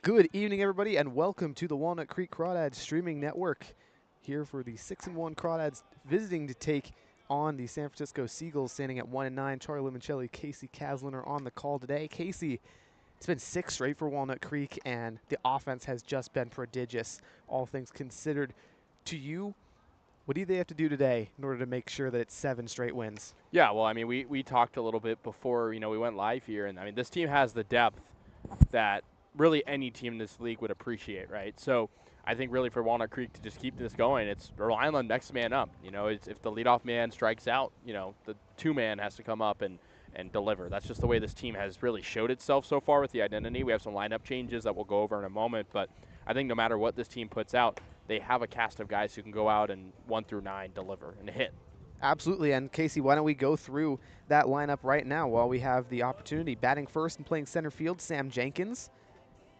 Good evening, everybody, and welcome to the Walnut Creek Crawdads streaming network. Here for the 6-1 Crawdads visiting to take on the San Francisco Seagulls, standing at 1-9. Charlie Limoncelli, Kasey Kazliner on the call today. Kasey, it's been 6 straight for Walnut Creek, and the offense has just been prodigious, all things considered. To you, what do they have to do today in order to make sure that it's 7 straight wins? Yeah, well, I mean, we talked a little bit before, we went live here, and I mean, this team has the depth that really any team in this league would appreciate, right? So I think really for Walnut Creek to just keep this going, it's relying on next man up. It's, if the leadoff man strikes out, the 2-man has to come up and deliver. That's just the way this team has really showed itself so far with the identity. We have some lineup changes that we'll go over in a moment, but I think no matter what this team puts out, they have a cast of guys who can go out and 1 through 9 deliver and hit. Absolutely, and Kasey, why don't we go through that lineup right now while we have the opportunity. Batting first and playing center field, Sam Jenkins.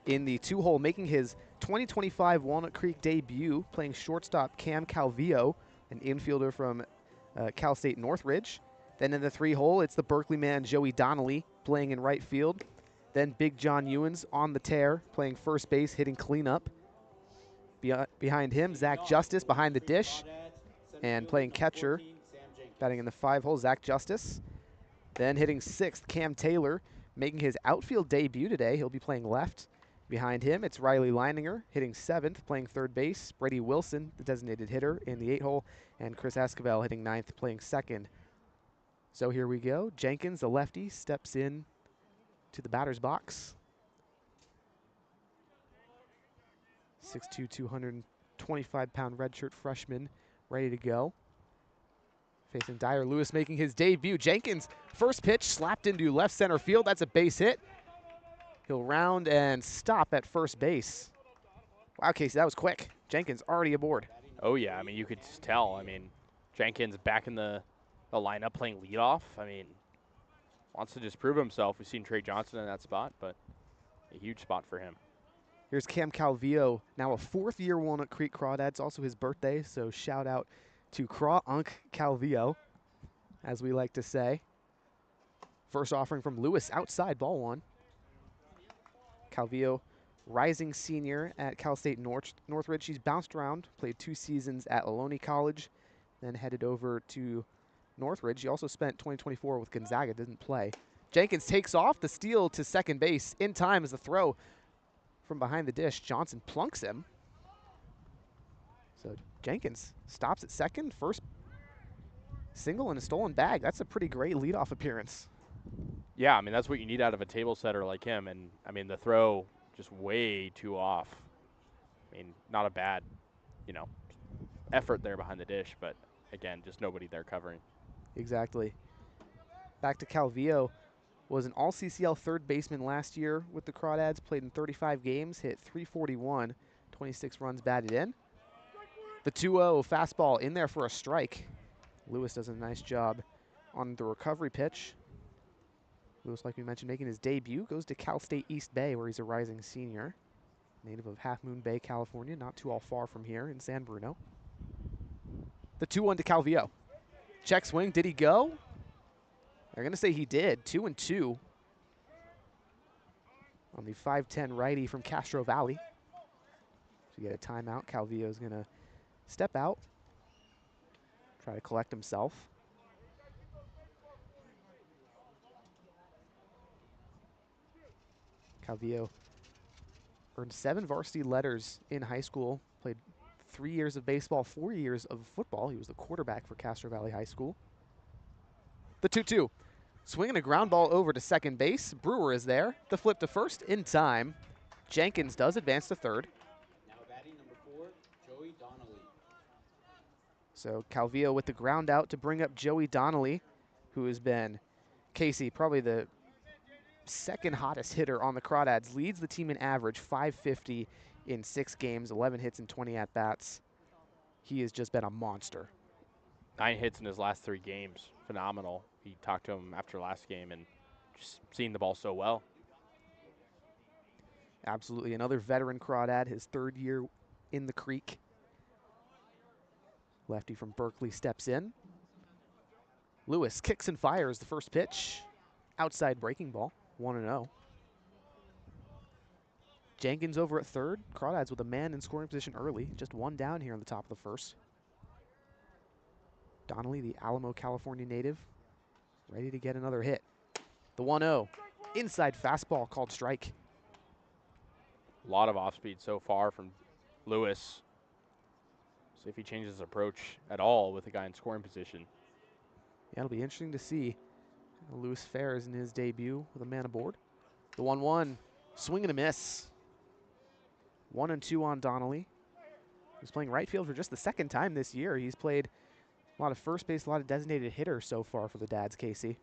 In the 2-hole, making his 2025 Walnut Creek debut, playing shortstop Cam Calvillo, an infielder from Cal State Northridge. Then in the 3-hole, it's the Berkeley man Joey Donnelly playing in right field. Then Big John Ewens on the tear, playing first base, hitting cleanup. Behind him, Zach Justice behind the dish and playing catcher, batting in the 5-hole, Zach Justice. Then hitting 6th, Cam Taylor, making his outfield debut today. He'll be playing left. Behind him, it's Riley Leininger hitting 7th, playing third base. Brady Wilson, the designated hitter, in the 8-hole. And Chris Esquivel hitting 9th, playing second. So here we go. Jenkins, the lefty, steps in to the batter's box. 6'2", 225-pound redshirt freshman, ready to go. Facing Dyer Lewis, making his debut. Jenkins, first pitch, slapped into left center field. That's a base hit. He'll round and stop at first base. Wow, Kasey, that was quick. Jenkins already aboard. Oh, yeah. I mean, you could just tell. I mean, Jenkins back in the lineup playing leadoff. I mean, wants to just prove himself. We've seen Trey Johnson in that spot, but a huge spot for him. Here's Cam Calvillo, now a 4th-year Walnut Creek Crawdad. It's also his birthday, so shout out to Craw Unk Calvillo, as we like to say. First offering from Lewis, outside, ball 1. Calvillo, rising senior at Cal State Northridge. He's bounced around, played 2 seasons at Ohlone College, then headed over to Northridge. He also spent 2024 with Gonzaga, didn't play. Jenkins takes off, the steal to second base. In time is the throw from behind the dish. Johnson plunks him. So Jenkins stops at second, first single and a stolen bag. That's a pretty great leadoff appearance. Yeah, I mean, that's what you need out of a table setter like him. And, I mean, the throw just way too off. I mean, not a bad, effort there behind the dish. But, again, just nobody there covering. Exactly. Back to Calvillo. Was an all-CCL third baseman last year with the Crawdads. Played in 35 games, hit .341, 26 runs batted in. The 2-0 fastball in there for a strike. Lewis does a nice job on the recovery pitch. Lewis, like we mentioned, making his debut, goes to Cal State East Bay, where he's a rising senior. Native of Half Moon Bay, California, not too all far from here in San Bruno. The 2-1 to Calvillo. Check swing, did he go? They're going to say he did, 2-2 on the 5'10" righty from Castro Valley. So you get a timeout. Calvillo's going to step out, try to collect himself. Calvillo earned 7 varsity letters in high school, played 3 years of baseball, 4 years of football. He was the quarterback for Castro Valley High School. The 2-2. Swinging a ground ball over to second base. Brewer is there. The flip to first in time. Jenkins does advance to third. Now batting number 4, Joey Donnelly. So Calvillo with the ground out to bring up Joey Donnelly, who has been, Kasey, probably the second hottest hitter on the Crawdads. Leads the team in average, .550 in 6 games, 11 hits and 20 at-bats. He has just been a monster. 9 hits in his last 3 games. Phenomenal. He talked to him after last game and just seeing the ball so well. Absolutely. Another veteran Crawdad, his 3rd year in the creek. Lefty from Berkeley steps in. Lewis kicks and fires the first pitch. Outside breaking ball, 1-0. Jenkins over at third. Crawdads with a man in scoring position early. Just one down here in the top of the first. Donnelly, the Alamo, California native, ready to get another hit. The 1-0. Inside fastball called strike. A lot of off speed so far from Lewis. See if he changes his approach at all with a guy in scoring position. Yeah, it'll be interesting to see how Lewis fares in his debut with a man aboard. The 1-1. Swing and a miss. 1-2 on Donnelly. He's playing right field for just the second time this year. He's played a lot of first base, a lot of designated hitter so far for the Dads, Kasey.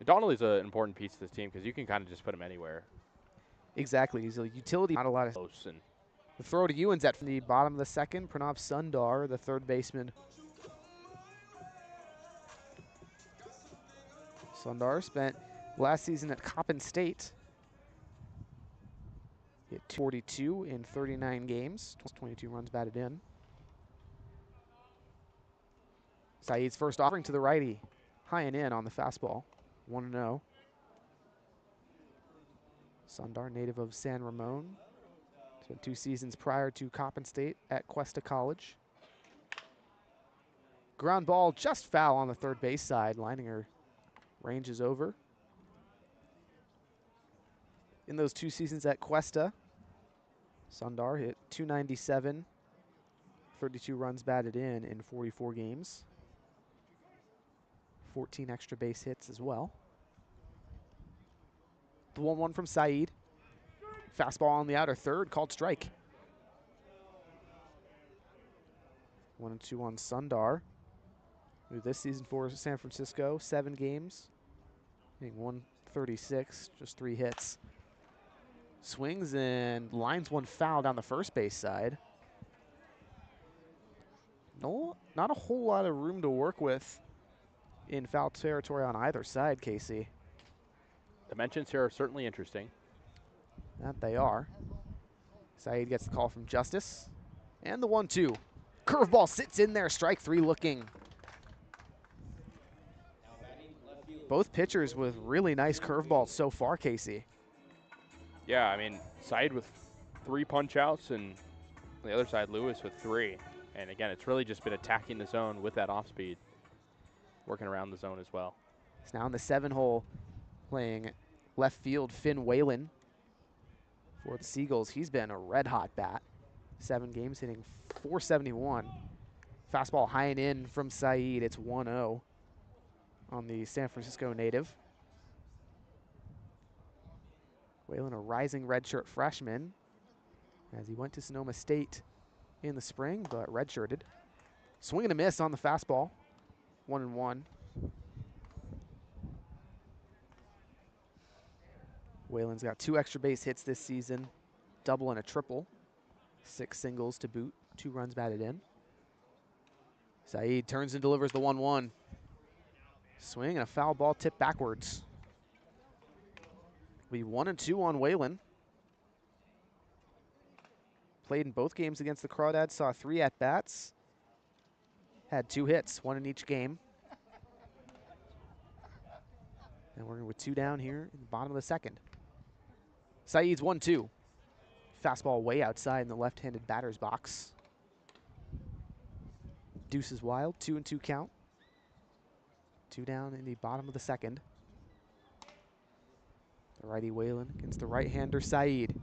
Donnelly's an important piece of this team because you can kind of just put him anywhere. Exactly. He's a utility. Not a lot of Close and the throw to Ewan's from the bottom of the second. Pranav Sundar, the third baseman. Sundar spent last season at Coppin State. Hit 242 in 39 games, 22 runs batted in. Saeed's first offering to the righty. High and in on the fastball. 1-0. Sundar, native of San Ramon. Spent 2 seasons prior to Coppin State at Cuesta College. Ground ball just foul on the third base side. Leininger ranges over. In those 2 seasons at Cuesta, Sundar hit 297, 32 runs batted in 44 games. 14 extra base hits as well. The 1-1 from Saeed. Fastball on the outer third, called strike. 1-2 on Sundar. Who this season for San Francisco, 7 games. Hitting 136, just 3 hits. Swings and lines one foul down the first base side. No, not a whole lot of room to work with in foul territory on either side, Kasey. dimensions here are certainly interesting. That they are. Saeed gets the call from Justice. And the 1-2. Curveball sits in there, strike 3 looking. Both pitchers with really nice curveballs so far, Kasey. Yeah, I mean, Saeed with 3 punch outs and on the other side, Lewis with 3. And again, it's really just been attacking the zone with that off speed, working around the zone as well. It's now in the 7-hole, playing left field, Finn Whalen for the Seagulls. He's been a red-hot bat. 7 games, hitting .471. Fastball high and in from Saeed. It's 1-0 on the San Francisco native. Whalen, a rising redshirt freshman, as he went to Sonoma State in the spring, but redshirted. Swing and a miss on the fastball. 1-1. Whalen's got 2 extra base hits this season, double and a triple. 6 singles to boot, 2 runs batted in. Saeed turns and delivers the 1-1. Swing and a foul ball tipped backwards. Be 1-2 on Whalen. Played in both games against the Crawdads, saw 3 at-bats. Had 2 hits, 1 in each game. And we're with 2 down here in the bottom of the second. Saeed's 1-2. Fastball way outside in the left-handed batter's box. Deuce is wild, 2-2 count. 2 down in the bottom of the second. The righty Whalen against the right-hander Saeed.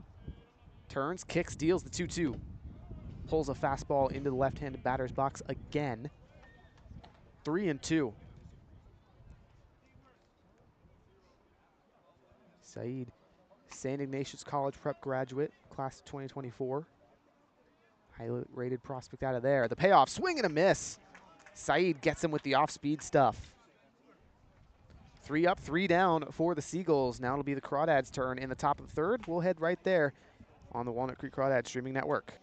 Turns, kicks, deals the 2-2. Pulls a fastball into the left-handed batter's box again. 3-2. Saeed, St. Ignatius College prep graduate, class of 2024. Highly rated prospect out of there. The payoff, swing and a miss. Saeed gets him with the off-speed stuff. 3 up, 3 down for the Seagulls. Now it'll be the Crawdads' turn in the top of the third. We'll head right there on the Walnut Creek Crawdads streaming network.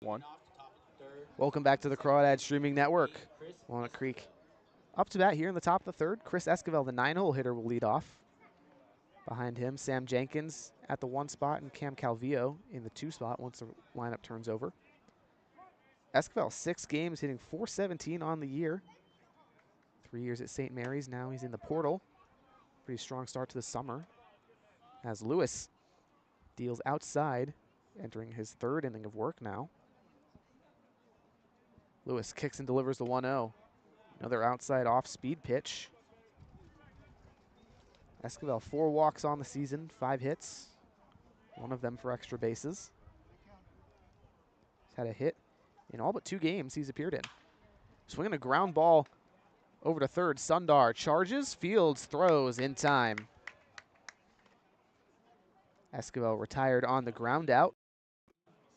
1. Off the top of the third. Welcome back to the Crawdad Streaming Network. Chris Walnut Esquivel. Creek up to bat here in the top of the third. Chris Esquivel, the 9-hole hitter, will lead off. Behind him, Sam Jenkins at the 1 spot and Cam Calvillo in the 2 spot once the lineup turns over. Esquivel, 6 games, hitting .417 on the year. 3 years at St. Mary's, now he's in the portal. Pretty strong start to the summer. As Lewis deals outside, entering his 3rd inning of work now. Lewis kicks and delivers the 1-0. Another outside off-speed pitch. Esquivel, 4 walks on the season, 5 hits. 1 of them for extra bases. He's had a hit in all but 2 games he's appeared in. Swinging a ground ball over to third. Sundar charges, fields, throws in time. Esquivel retired on the ground out.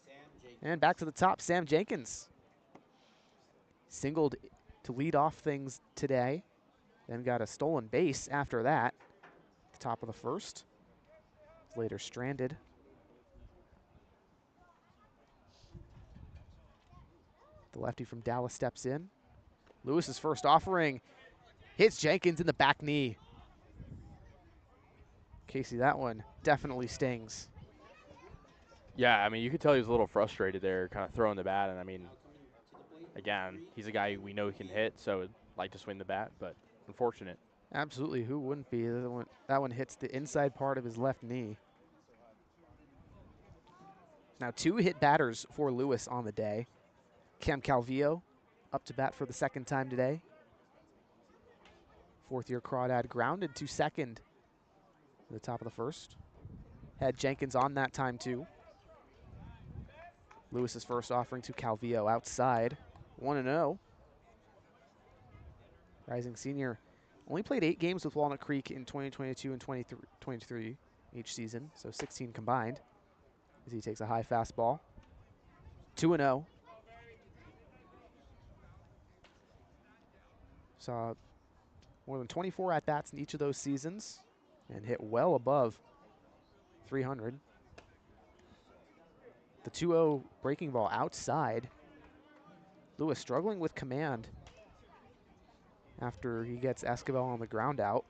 Sam Jenkins. And back to the top, Sam Jenkins. Singled to lead off things today. Then got a stolen base after that. At the top of the first. Later stranded. The lefty from Dallas steps in. Lewis's first offering hits Jenkins in the back knee. Kasey, that one definitely stings. Yeah, I mean, you could tell he was a little frustrated there, kind of throwing the bat. And, I mean, Now coming to the plate. again, he's a guy who we know he can hit, so I'd like to swing the bat, but unfortunate. Absolutely, who wouldn't be? That one hits the inside part of his left knee. Now 2 hit batters for Lewis on the day. Cam Calvillo up to bat for the 2nd time today. 4th-year Crawdad grounded to second at the top of the first. Had Jenkins on that time too. Lewis's first offering to Calvillo outside. 1-0. Rising senior only played 8 games with Walnut Creek in 2022 and 23 each season, so 16 combined. As he takes a high fastball. 2-0. Saw more than 24 at-bats in each of those seasons and hit well above 300. The 2-0 breaking ball outside. Lewis struggling with command after he gets Esquivel on the ground out.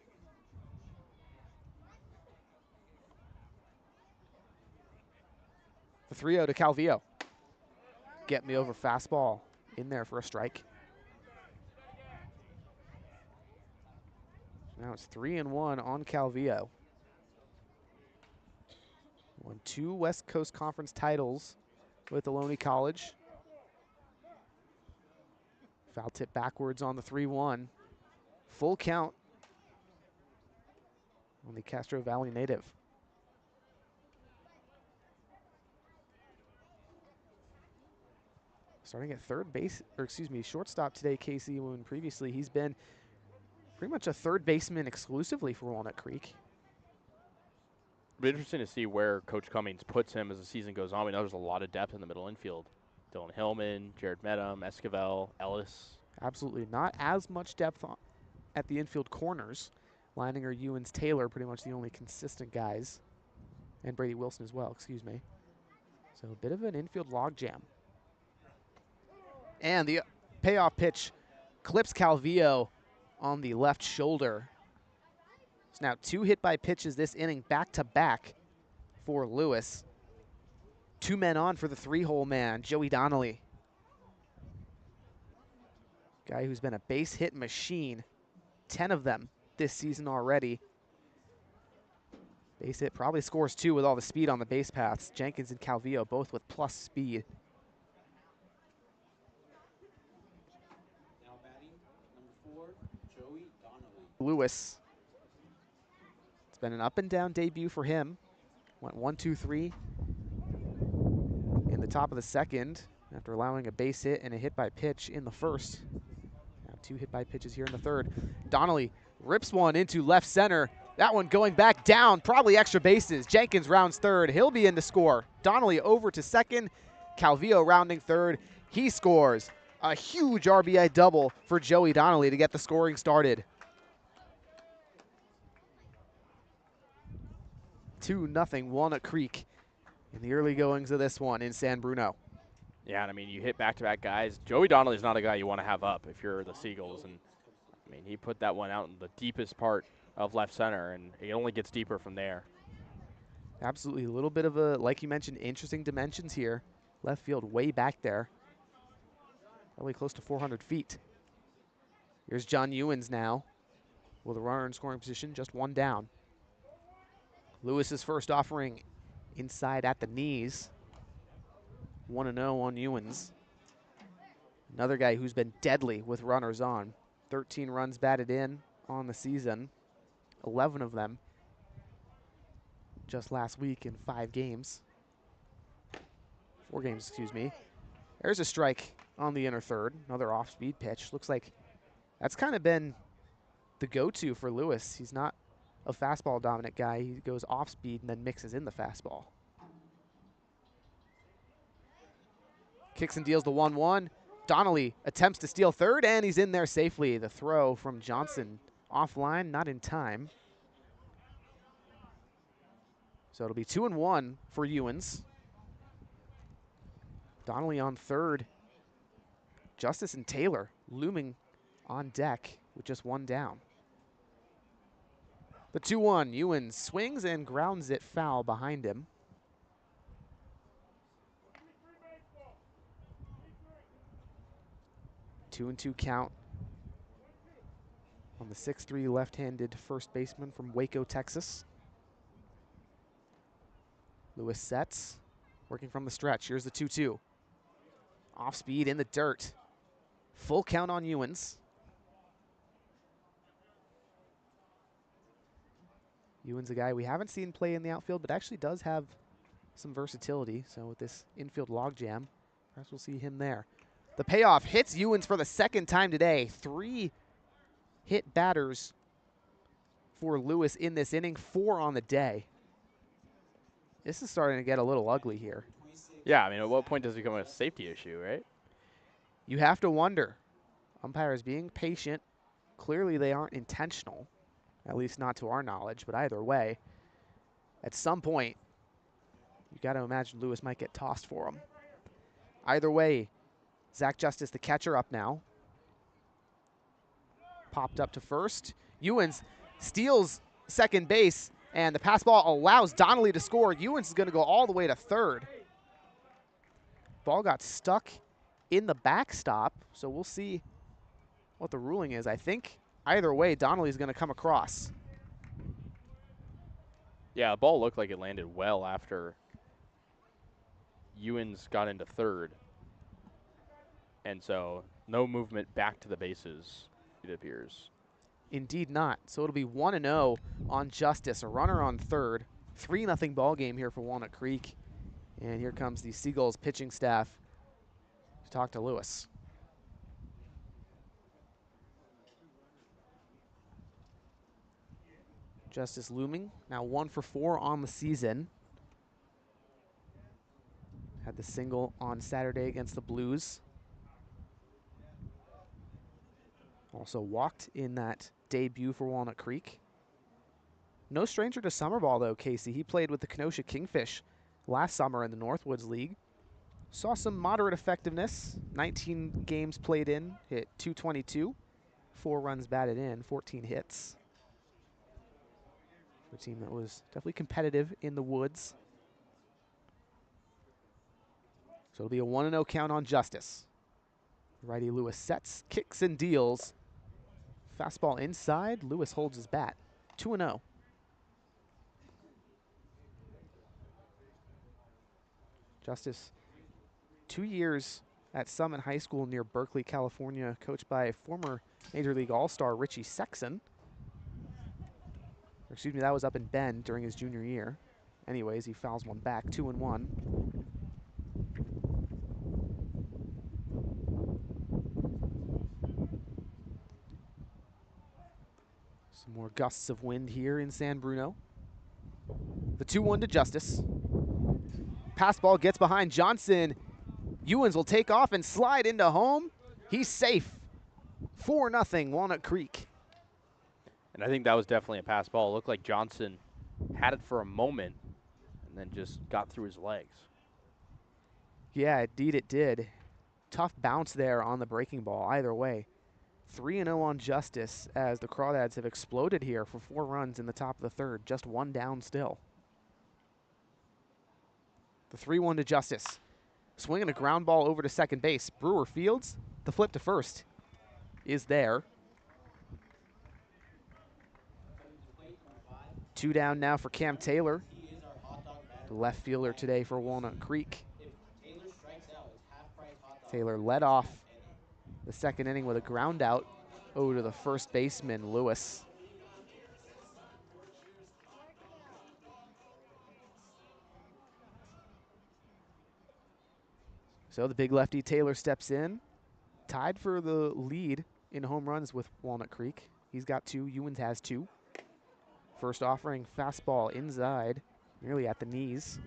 The 3-0 to Calvillo. Get me over fastball in there for a strike. Now it's 3-1 on Calvillo. Won 2 West Coast Conference titles with Ohlone College. Foul tip backwards on the 3-1. Full count on the Castro Valley native. Starting at shortstop today, Kasey, when previously he's been pretty much a third baseman exclusively for Walnut Creek. It'll be interesting to see where Coach Cummings puts him as the season goes on. We know there's a lot of depth in the middle infield. Dylan Hillman, Jared Medham, Esquivel, Ellis. Absolutely not as much depth at the infield corners. Leininger, Ewens, Taylor, pretty much the only consistent guys. And Brady Wilson as well, excuse me. So a bit of an infield logjam. And the payoff pitch clips Calvillo on the left shoulder. It's now 2 hit by pitches this inning back-to-back for Lewis. 2 men on for the 3-hole man, Joey Donnelly. Guy who's been a base hit machine. 10 of them this season already. Base hit probably scores 2 with all the speed on the base paths. Jenkins and Calvillo both with plus speed. Now batting number 4, Joey Donnelly. Lewis. It's been an up and down debut for him. Went 1-2-3 in the top of the second after allowing a base hit and a hit by pitch in the first. Now 2 hit by pitches here in the third. Donnelly rips one into left center. That one going back down, probably extra bases. Jenkins rounds third. He'll be in to score. Donnelly over to second. Calvillo rounding third. He scores. A huge RBI double for Joey Donnelly to get the scoring started. 2-0 Walnut Creek in the early goings of this one in San Bruno. Yeah, and I mean, you hit back-to-back guys. Joey Donnelly's not a guy you want to have up if you're the Seagulls. And, I mean, he put that one out in the deepest part of left center, and it only gets deeper from there. Absolutely. A little bit of a, like you mentioned, interesting dimensions here. Left field way back there. Probably close to 400 feet. Here's John Ewens now with a runner in scoring position, just one down. Lewis's first offering inside at the knees. 1-0 on Ewens. Another guy who's been deadly with runners on. 13 runs batted in on the season. 11 of them just last week in 5 games. 4 games, excuse me. There's a strike on the inner third. Another off-speed pitch. Looks like that's kind of been the go-to for Lewis. He's not a fastball dominant guy. He goes off-speed and then mixes in the fastball. Kicks and deals the 1-1. Donnelly attempts to steal third, and he's in there safely. The throw from Johnson offline, not in time. So it'll be 2-1 for Ewens. Donnelly on third. Justice and Taylor looming on deck with just one down. The 2-1, Ewens swings and grounds it foul behind him. 2-2 count on the 6'3" left-handed first baseman from Waco, Texas. Lewis sets, working from the stretch. Here's the 2-2. Off speed in the dirt. Full count on Ewens. Ewens, a guy we haven't seen play in the outfield, but actually does have some versatility. So with this infield logjam, perhaps we'll see him there. The payoff hits Ewens for the second time today. 3 hit batters for Lewis in this inning, 4 on the day. This is starting to get a little ugly here. Yeah, I mean, at what point does it become a safety issue, right? You have to wonder. Umpires being patient. Clearly they aren't intentional, at least not to our knowledge, but either way, at some point, you got to imagine Lewis might get tossed for him. Either way, Zach Justice, the catcher, up now. Popped up to first. Ewens steals second base, and the pass ball allows Donnelly to score. Ewens is going to go all the way to third. Ball got stuck in the backstop, so we'll see what the ruling is. I think either way, Donnelly's going to come across. Yeah, the ball looked like it landed well after Ewens got into third. And so no movement back to the bases, it appears. Indeed not. So it'll be 1-0 on Justice. A runner on third. 3-0 ball game here for Walnut Creek. And here comes the Seagulls pitching staff to talk to Lewis. Justice looming, now 1 for 4 on the season. Had the single on Saturday against the Blues. Also walked in that debut for Walnut Creek. No stranger to summer ball though, Casey. He played with the Kenosha Kingfish last summer in the Northwoods League. Saw some moderate effectiveness. 19 games played in, hit .222. 4 runs batted in, 14 hits. For a team that was definitely competitive in the woods. So it'll be a 1-0 count on Justice. Righty Lewis sets, kicks and deals. Fastball inside, Lewis holds his bat. 2-0. Justice, 2 years at Summit High School near Berkeley, California, coached by former Major League All-Star Richie Sexson. Excuse me, that was up in Bend during his junior year. Anyways, he fouls one back, 2-1. Some more gusts of wind here in San Bruno. The 2-1 to Justice. Pass ball gets behind Johnson. Ewens will take off and slide into home. He's safe. 4-0 Walnut Creek. And I think that was definitely a pass ball. It looked like Johnson had it for a moment and then just got through his legs. Yeah, indeed it did. Tough bounce there on the breaking ball, either way. 3-0 on Justice as the Crawdads have exploded here for 4 runs in the top of the third, just 1 down still. The 3-1 to Justice. Swinging a ground ball over to second base. Brewer fields. The flip to first is there. 2 down now for Cam Taylor, He is our hot dog batter. the left fielder today for Walnut Creek. If Taylor strikes out, it's half price hot dog. Taylor led off the second inning with a ground out over to the first baseman, Lewis. So the big lefty Taylor steps in, tied for the lead in home runs with Walnut Creek. He's got 2, Ewens has 2. First offering, fastball inside, nearly at the knees.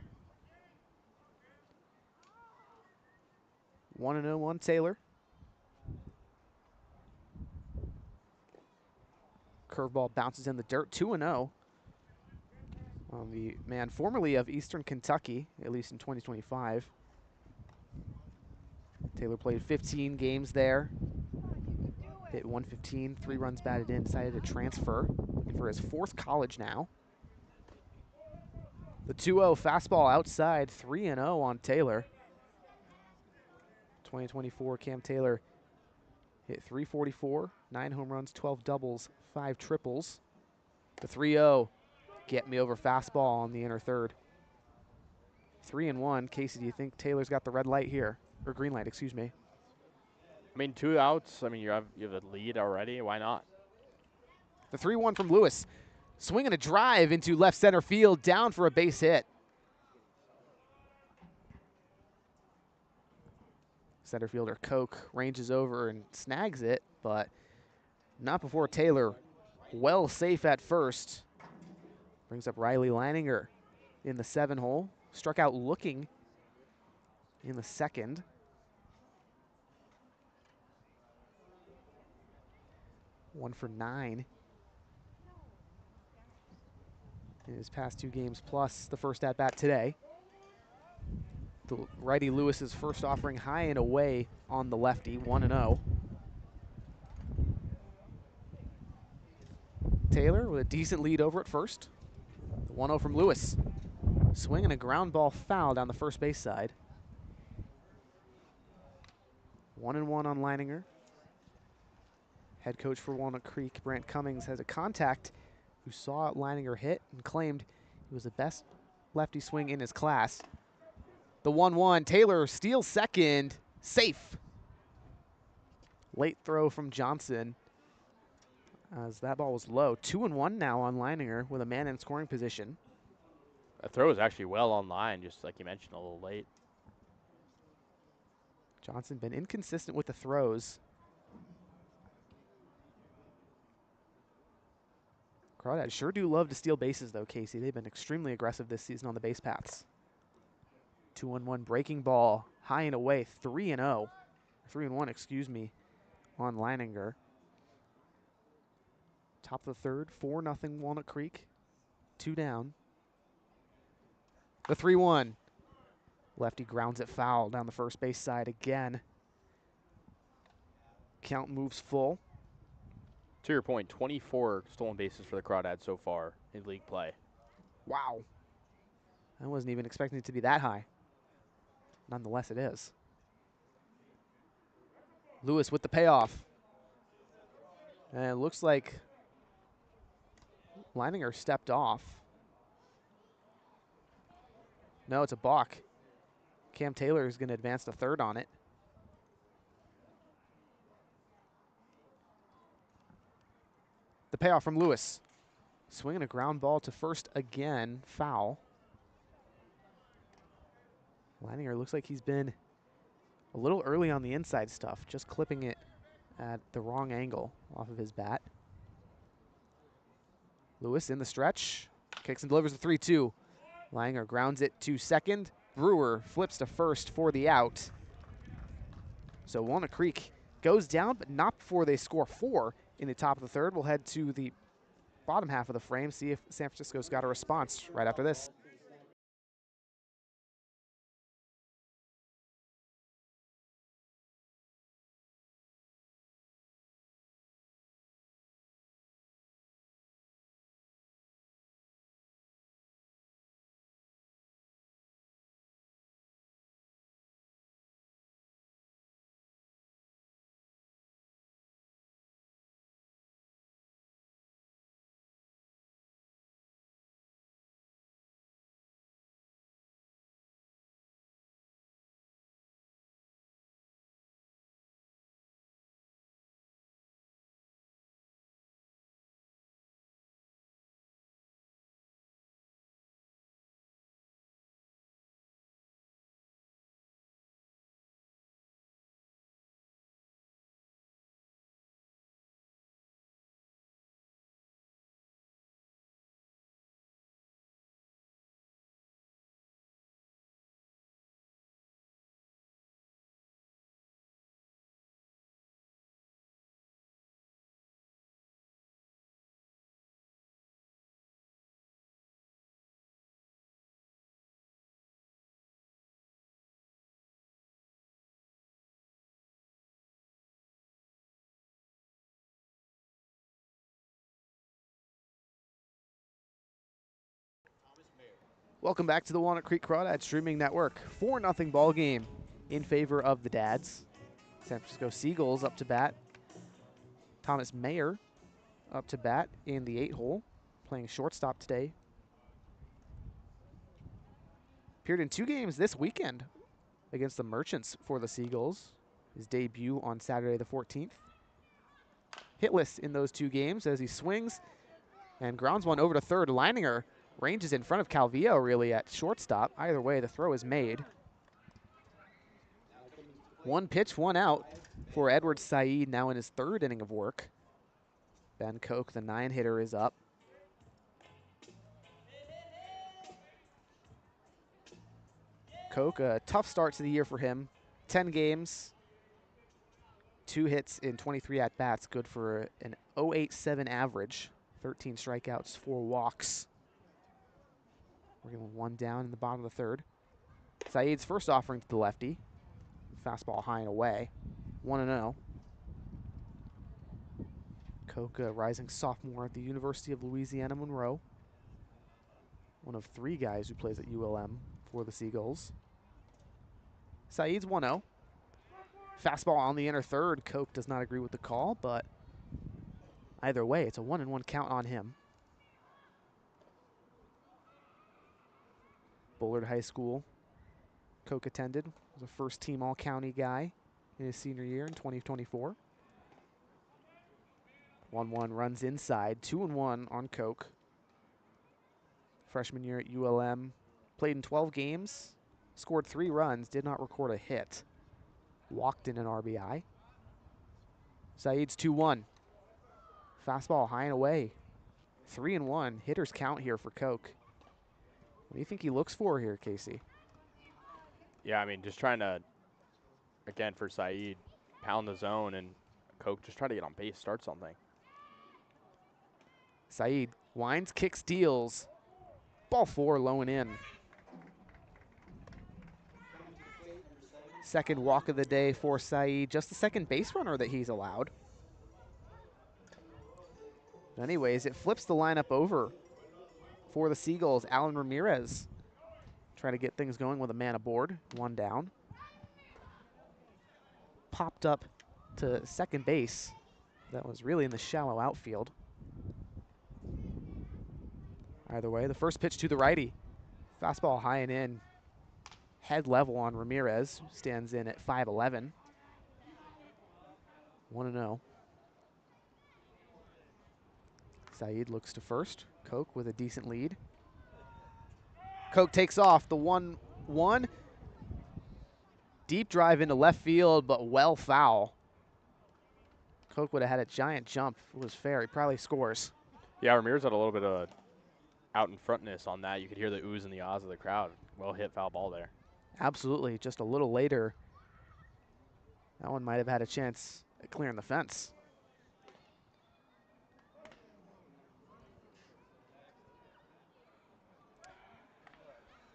1-0 on Taylor. Curveball bounces in the dirt, 2-0. The man formerly of Eastern Kentucky, at least in 2025. Taylor played 15 games there. Hit 115, 3 runs batted in, decided to transfer. Looking for his 4th college now. The 2-0 fastball outside, 3-0 on Taylor. 2024 Cam Taylor hit 344, 9 home runs, 12 doubles, 5 triples. The 3-0, get me over fastball on the inner third. 3-1. Kasey, do you think Taylor's got the red light here? Or green light, excuse me. I mean, 2 outs. I mean, you have a lead already. Why not? The 3-1 from Lewis. Swinging a drive into left center field, down for a base hit. Center fielder Koch ranges over and snags it, but not before Taylor well safe at first. Brings up Riley Leininger in the 7 hole. Struck out looking in the second. One for 9 in his past 2 games, plus the first at bat today. The righty Lewis's first offering high and away on the lefty, 1-0. Taylor with a decent lead over at first. The 1-0 from Lewis. Swinging a ground ball foul down the first base side. 1-1 on Leininger. Head coach for Walnut Creek, Brant Cummings, has a contact who saw Leininger hit and claimed it was the best lefty swing in his class. The 1-1, Taylor steals second, safe. Late throw from Johnson as that ball was low. 2-1 now on Leininger with a man in scoring position. That throw is actually well on line, just like you mentioned, a little late. Johnson been inconsistent with the throws. Crawdads sure do love to steal bases though, Kasey. They've been extremely aggressive this season on the base paths. 2-1 breaking ball, high and away, 3-0. 3-1, excuse me, on Leininger. Top of the third, 4-0 Walnut Creek. 2 down. The 3-1. Lefty grounds it foul down the first base side again. Count moves full. To your point, 24 stolen bases for the Crawdads so far in league play. Wow. I wasn't even expecting it to be that high. Nonetheless, it is. Lewis with the payoff. And it looks like Leininger stepped off. No, it's a balk. Cam Taylor is going to advance to third on it. The payoff from Lewis. Swinging a ground ball to first again, foul. Leininger looks like he's been a little early on the inside stuff, just clipping it at the wrong angle off of his bat. Lewis in the stretch, kicks and delivers the 3-2. Leininger grounds it to second. Brewer flips to first for the out. So Walnut Creek goes down, but not before they score 4 in the top of the third. We'll head to the bottom half of the frame, see if San Francisco's got a response right after this. Welcome back to the Walnut Creek Crawdads streaming network. 4-0 ball game in favor of the Dads. San Francisco Seagulls up to bat. Thomas Mayer up to bat in the 8-hole, playing shortstop today. Appeared in 2 games this weekend against the Merchants for the Seagulls. His debut on Saturday the 14th. Hitless in those 2 games as he swings and grounds one over to third. Leininger ranges in front of Calvillo really at shortstop. Either way, the throw is made. 1 pitch, 1 out for Edward Said, now in his 3rd inning of work. Ben Koch, the 9-hitter, is up. Koch, a tough start to the year for him. 10 games, 2 hits in 23 at-bats, good for an 0.87 average. 13 strikeouts, 4 walks. We're going 1 down in the bottom of the 3rd. Said's first offering to the lefty. Fastball high and away. 1-0. Koch, a rising sophomore at the University of Louisiana Monroe. One of 3 guys who plays at ULM for the Seagulls. Said's 1-0. Fastball on the inner 3rd. Koch does not agree with the call, but either way, it's a 1-1 count on him. Bullard High School, Koch attended. Was a first-team All-County guy in his senior year in 2024. 1-1 runs inside, 2-1 on Koch. Freshman year at ULM, played in 12 games, scored 3 runs, did not record a hit. Walked in an RBI. Said's 2-1. Fastball high and away. 3-1. Hitters count here for Koch. What do you think he looks for here, Casey? Yeah, I mean, just trying to, again, for Said, pound the zone, and Koch just try to get on base, start something. Said winds, kicks, deals. Ball 4, low and in. Second walk of the day for Said. Just the second base runner that he's allowed. Anyways, it flips the lineup over for the Seagulls. Alan Ramirez trying to get things going with a man aboard. 1 down. Popped up to second base. That was really in the shallow outfield. Either way, the first pitch to the righty. Fastball high and in. Head level on Ramirez. Stands in at 5'11". 1-0. Said looks to first. Koch with a decent lead. Koch takes off the 1-1. Deep drive into left field, but well foul. Koch would have had a giant jump if it was fair. He probably scores. Yeah, Ramirez had a little bit of out in frontness on that. You could hear the oohs and the ahs of the crowd. Well hit, foul ball there. Absolutely. Just a little later, that one might have had a chance at clearing the fence.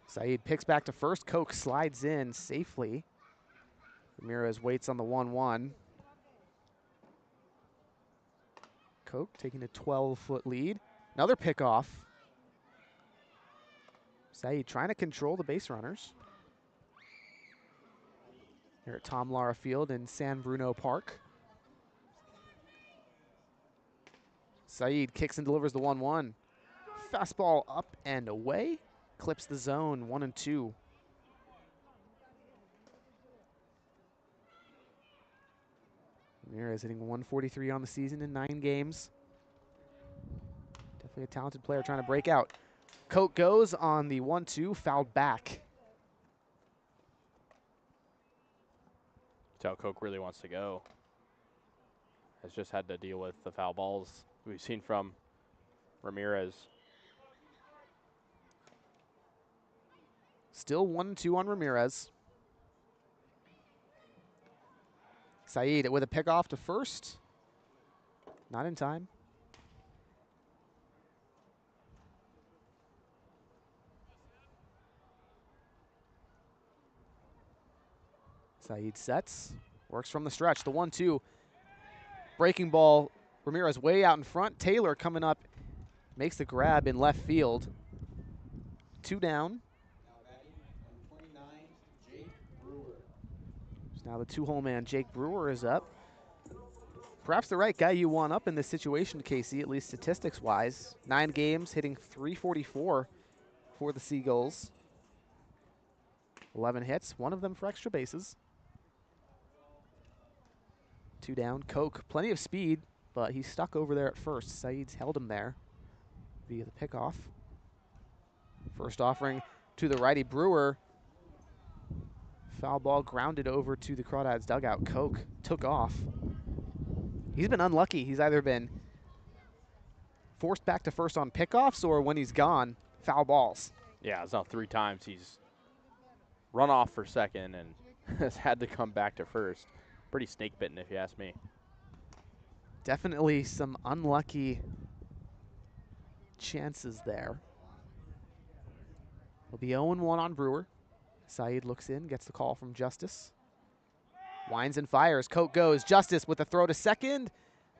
Said picks back to first. Koch slides in safely. Ramirez waits on the 1-1. Koch taking a 12-foot lead. Another pickoff. Said trying to control the base runners. Here at Tom Lara Field in San Bruno Park. Said kicks and delivers the 1-1. Fastball up and away. Clips the zone, 1-2. Ramirez hitting 143 on the season in 9 games. Definitely a talented player trying to break out. Koch goes on the 1-2, fouled back. That's how Koch really wants to go. Has just had to deal with the foul balls we've seen from Ramirez. Still 1-2 on Ramirez. Said with a pickoff to first. Not in time. Said sets, works from the stretch. The 1-2. Breaking ball. Ramirez way out in front. Taylor coming up, makes the grab in left field. 2 down. Now batting, number 29, Jake Brewer. So now the 2-hole man, Jake Brewer, is up. Perhaps the right guy you want up in this situation, Kasey, at least statistics-wise. 9 games, hitting .344 for the Seagulls. 11 hits, one of them for extra bases. 2 down. Koch, plenty of speed, but he's stuck over there at first. Saeed's held him there via the pickoff. First offering to the righty Brewer. Foul ball grounded over to the Crawdads dugout. Koch took off. He's been unlucky. He's either been forced back to first on pickoffs or when he's gone, foul balls. Yeah, it's now 3 times he's run off for second and has had to come back to first. Pretty snake bitten, if you ask me. Definitely some unlucky chances there. He'll be 0-1 on Brewer. Saeed looks in, gets the call from Justice. Winds and fires. Koch goes. Justice with the throw to second.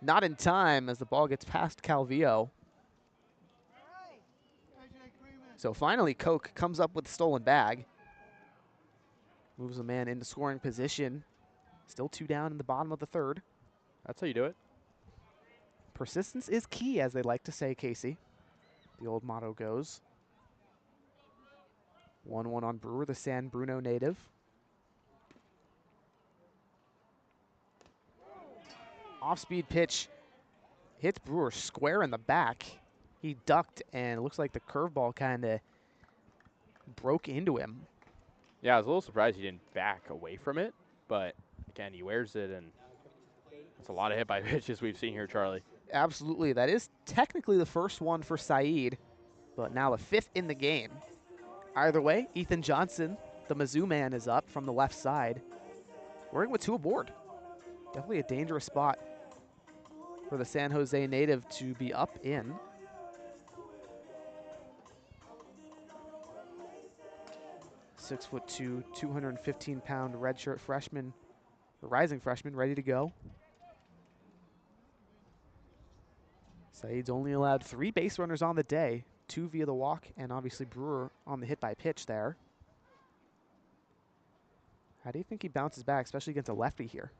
Not in time as the ball gets past Calvillo. So finally, Koch comes up with the stolen bag. Moves a man into scoring position. Still 2 down in the bottom of the third. That's how you do it. Persistence is key, as they like to say, Kasey. The old motto goes. 1-1 on Brewer, the San Bruno native. Off-speed pitch hits Brewer square in the back. He ducked, and it looks like the curveball kind of broke into him. Yeah, I was a little surprised he didn't back away from it, but again, he wears it, and that's a lot of hit by pitches we've seen here, Charlie. Absolutely. That is technically the first one for Saeed, but now the 5th in the game. Either way, Ethan Johnson, the Mizzou man, is up from the left side. Working with 2 aboard. Definitely a dangerous spot for the San Jose native to be up in. 6'2", 215-pound redshirt freshman, the rising freshman, ready to go. Saeed's only allowed 3 base runners on the day, 2 via the walk, and obviously Brewer on the hit by pitch there. How do you think he bounces back, especially against a lefty here?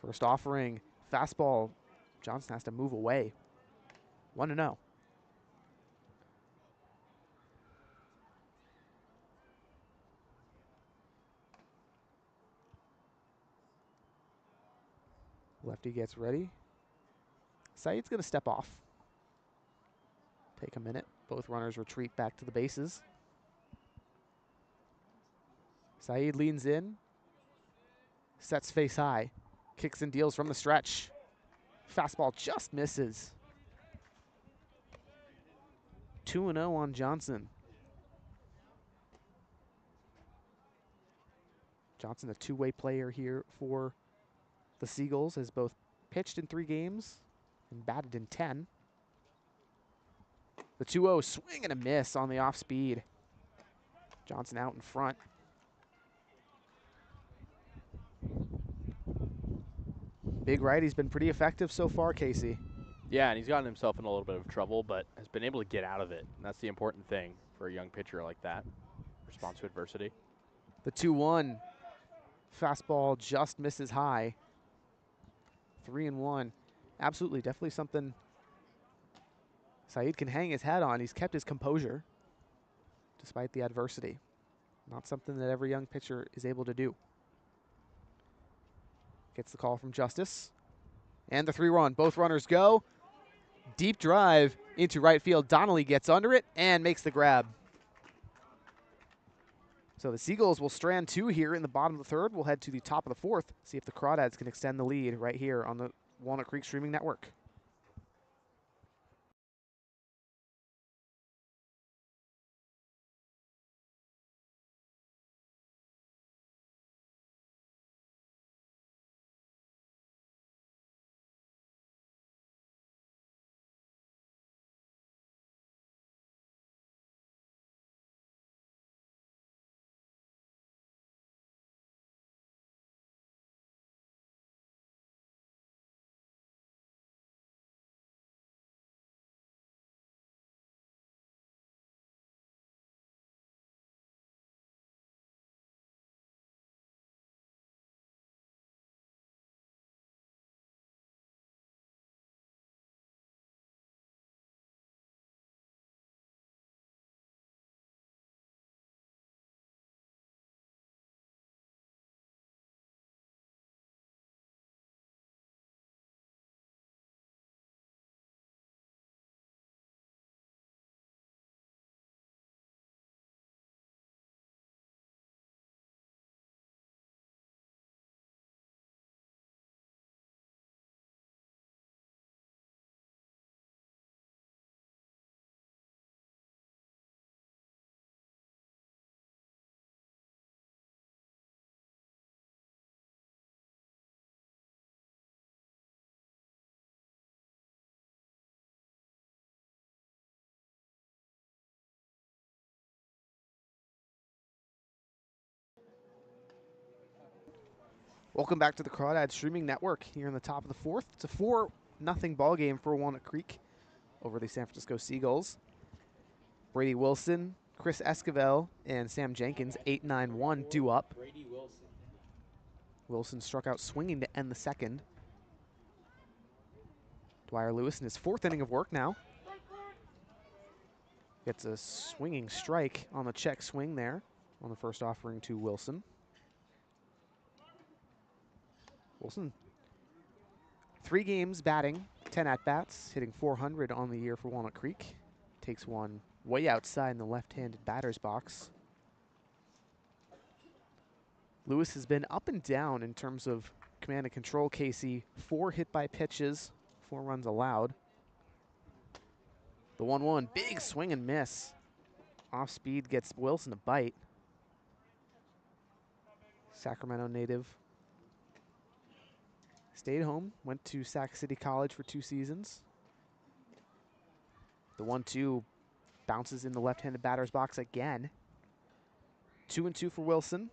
First offering, fastball. Johnson has to move away. 1-0. Lefty gets ready. Saeed's going to step off. Take a minute. Both runners retreat back to the bases. Saeed leans in. Sets face high. Kicks and deals from the stretch. Fastball just misses. 2-0 on Johnson. Johnson, a 2-way player here for the Seagulls, has both pitched in 3 games and batted in 10. The 2-0 swing and a miss on the off speed. Johnson out in front. Big righty's been pretty effective so far, Kasey. Yeah, and he's gotten himself in a little bit of trouble, but has been able to get out of it. And that's the important thing for a young pitcher like that. Response to adversity. The 2-1. Fastball just misses high. 3-1. Absolutely, definitely something Saeed can hang his hat on. He's kept his composure despite the adversity. Not something that every young pitcher is able to do. Gets the call from Justice. And the 3-run. Both runners go. Deep drive into right field. Donnelly gets under it and makes the grab. So the Seagulls will strand 2 here in the bottom of the third. We'll head to the top of the 4th, see if the Crawdads can extend the lead right here on the Walnut Creek Streaming Network. Welcome back to the Crawdads Streaming Network here in the top of the fourth. It's a 4-0 ball game for Walnut Creek over the San Francisco Seagulls. Brady Wilson, Chris Esquivel, and Sam Jenkins, 8-9-1, due up. Brady Wilson. Wilson struck out swinging to end the second. Dwyer Lewis in his fourth inning of work now. Gets a swinging strike on the check swing there on the first offering to Wilson. Wilson, 3 games batting, 10 at-bats, hitting .400 on the year for Walnut Creek. Takes one way outside in the left-handed batter's box. Lewis has been up and down in terms of command and control, Kasey. 4 hit by pitches, 4 runs allowed. The 1-1, big swing and miss. Off speed gets Wilson a bite. Sacramento native. Stayed home, went to Sac City College for 2 seasons. The 1-2 bounces in the left-handed batter's box again. 2-2 for Wilson.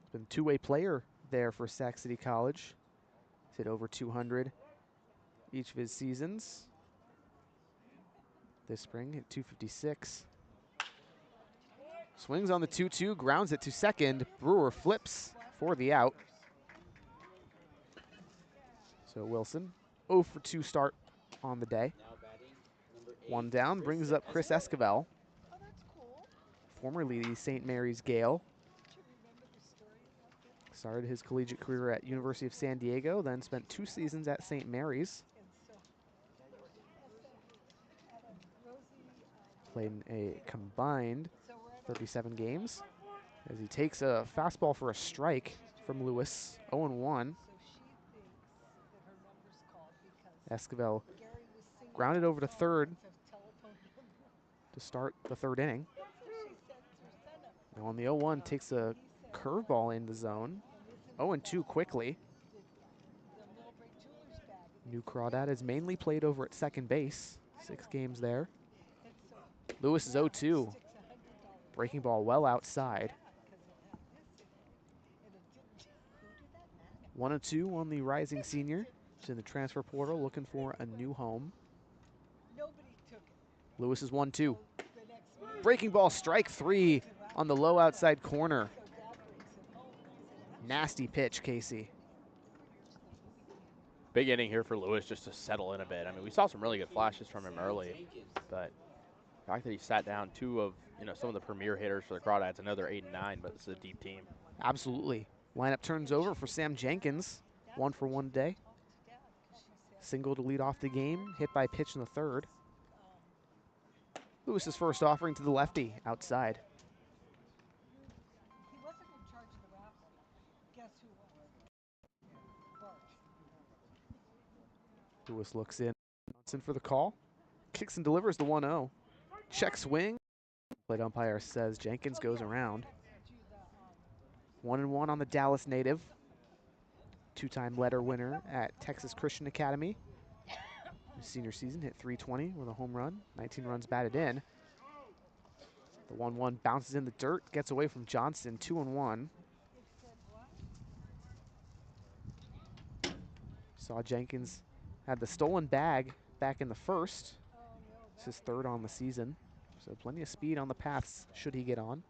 He's been a two-way player there for Sac City College. He's hit over 200 each of his seasons. This spring hit 256. Swings on the 2-2, grounds it to second. Brewer flips for the out. So Wilson, 0 for 2 start on the day. Now batting, number 8. 1 down, brings up Chris Esquivel, formerly St. Mary's Gale. Started his collegiate career at University of San Diego, then spent 2 seasons at St. Mary's. Played in a combined 37 games as he takes a fastball for a strike from Lewis, 0-1. Esquivel grounded over to third to start the 3rd inning. Now on the 0-1, takes a curveball in the zone. 0-2 quickly. New Crawdad has mainly played over at second base, 6 games there. Lewis is 0-2. Breaking ball well outside. 1-2 on the rising senior. He's in the transfer portal looking for a new home. Lewis is 1-2. Breaking ball, strike 3 on the low outside corner. Nasty pitch, Kasey. Big inning here for Lewis just to settle in a bit. I mean, we saw some really good flashes from him early, but the fact that he sat down 2 of some of the premier hitters for the Crawdads. I know they're 8-9, but this is a deep team. Absolutely. Lineup turns over for Sam Jenkins. 1 for 1 today. Single to lead off the game, hit by pitch in the 3rd. Lewis's first offering to the lefty, outside. Lewis looks in. Johnson for the call. Kicks and delivers the 1-0. Check swing. Plate umpire says Jenkins goes around. 1-1 on the Dallas native. 2-time letter winner at Texas Christian Academy. His senior season hit .320 with a home run. 19 runs batted in. The 1-1 bounces in the dirt, gets away from Johnson. 2-1. Saw Jenkins had the stolen bag back in the 1st. It's his 3rd on the season. So plenty of speed on the paths should he get on.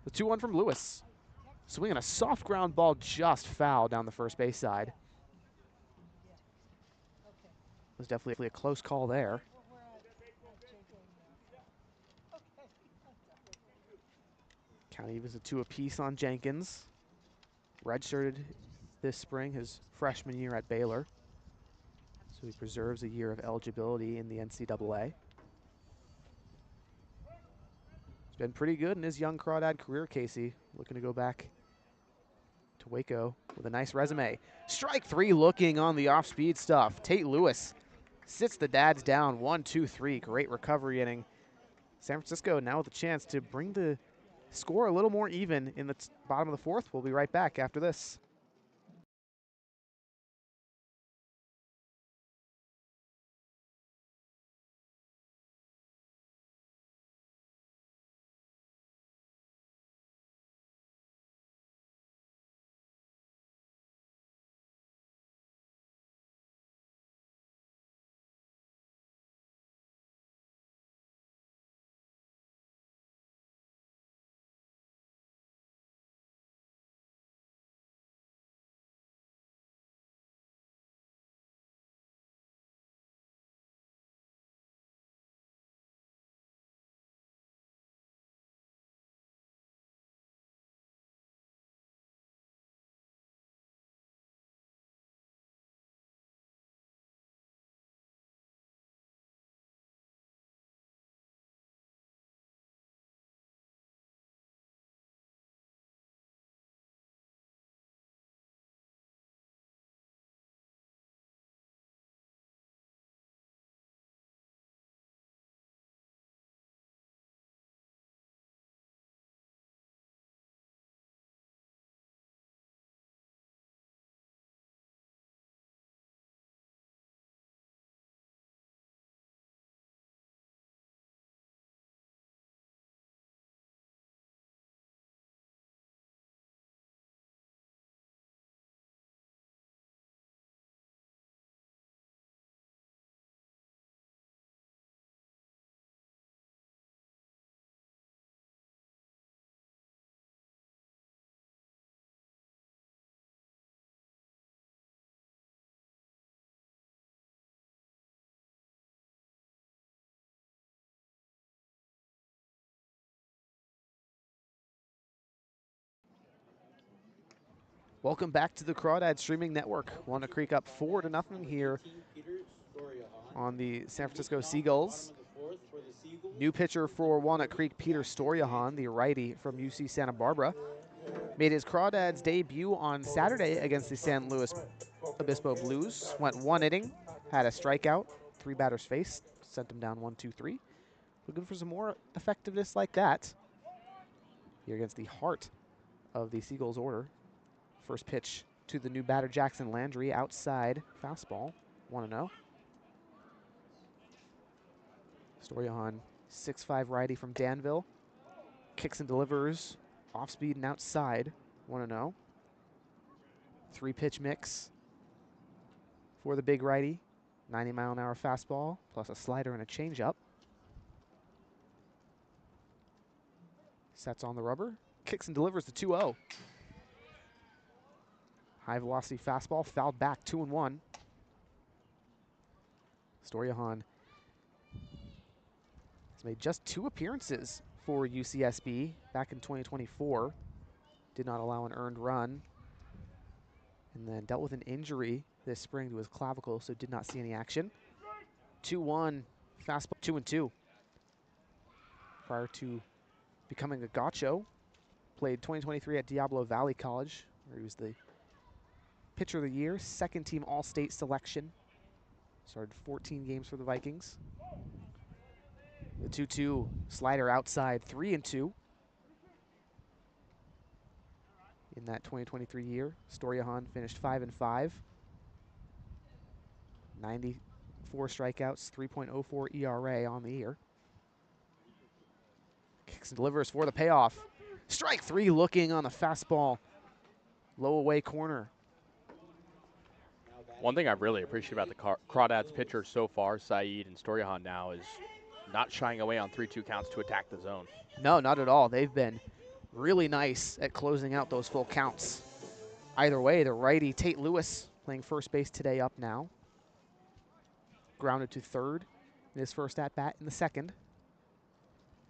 The 2-1 from Lewis. Swinging a soft ground ball just foul down the first base side. It was definitely a close call there. Count evens a 2 apiece on Jenkins. Redshirted this spring, his freshman year at Baylor. So he preserves a year of eligibility in the NCAA. He's been pretty good in his young Crawdad career, Kasey. Looking to go back to Waco with a nice resume. Strike 3 looking on the off-speed stuff. Tate Lewis sits the Dads down, 1-2-3. Great recovery inning. San Francisco now with a chance to bring the score a little more even in the bottom of the 4th. We'll be right back after this. Welcome back to the Crawdads Streaming Network. Walnut Creek up 4-0 here on the San Francisco Seagulls. New pitcher for Walnut Creek, Peter Storyahan, the righty from UC Santa Barbara, made his Crawdads debut on Saturday against the San Luis Obispo Blues. Went 1 inning, had a strikeout, 3 batters faced, sent him down 1-2-3. Looking for some more effectiveness like that here against the heart of the Seagulls order. First pitch to the new batter, Jackson Landry, outside fastball, 1-0. Storyahan, 6'5" righty from Danville. Kicks and delivers, off speed and outside, 1-0. 3-pitch mix for the big righty. 90-mile-an-hour fastball, plus a slider and a changeup. Sets on the rubber, kicks and delivers the 2-0. High velocity fastball, fouled back, 2-1. Storyahan has made just 2 appearances for UCSB back in 2024. Did not allow an earned run. And then dealt with an injury this spring to his clavicle, so did not see any action. 2-1, fastball, 2-2. Prior to becoming a Gaucho, played 2023 at Diablo Valley College, where he was the pitcher of the year, second team All-State selection. Started 14 games for the Vikings. The 2-2 slider outside, 3-2. In that 2023 year, Storyahan finished 5-5. 94 strikeouts, 3.04 ERA on the year. Kicks and delivers for the payoff. Strike 3 looking on the fastball. Low away corner. One thing I really appreciate about the Crawdads pitchers so far, Saeed and Storyahan now, is not shying away on 3-2 counts to attack the zone. No, not at all. They've been really nice at closing out those full counts. Either way, the righty Tate Lewis playing first base today up now. Grounded to third in his first at-bat in the second.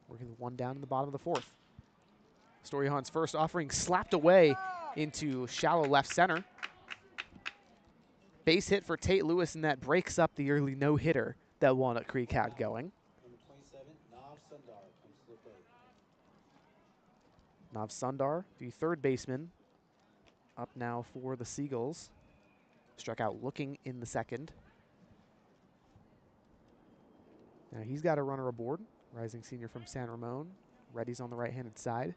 Working 1 down in the bottom of the 4th. Storyahan's first offering slapped away into shallow left center. Base hit for Tate Lewis, and that breaks up the early no-hitter that Walnut Creek had going. Number 27, Nav Sundar comes to the plate. Nav Sundar, the third baseman, up now for the Seagulls. Struck out looking in the second. Now he's got a runner aboard. Rising senior from San Ramon. Reddy's on the right-handed side.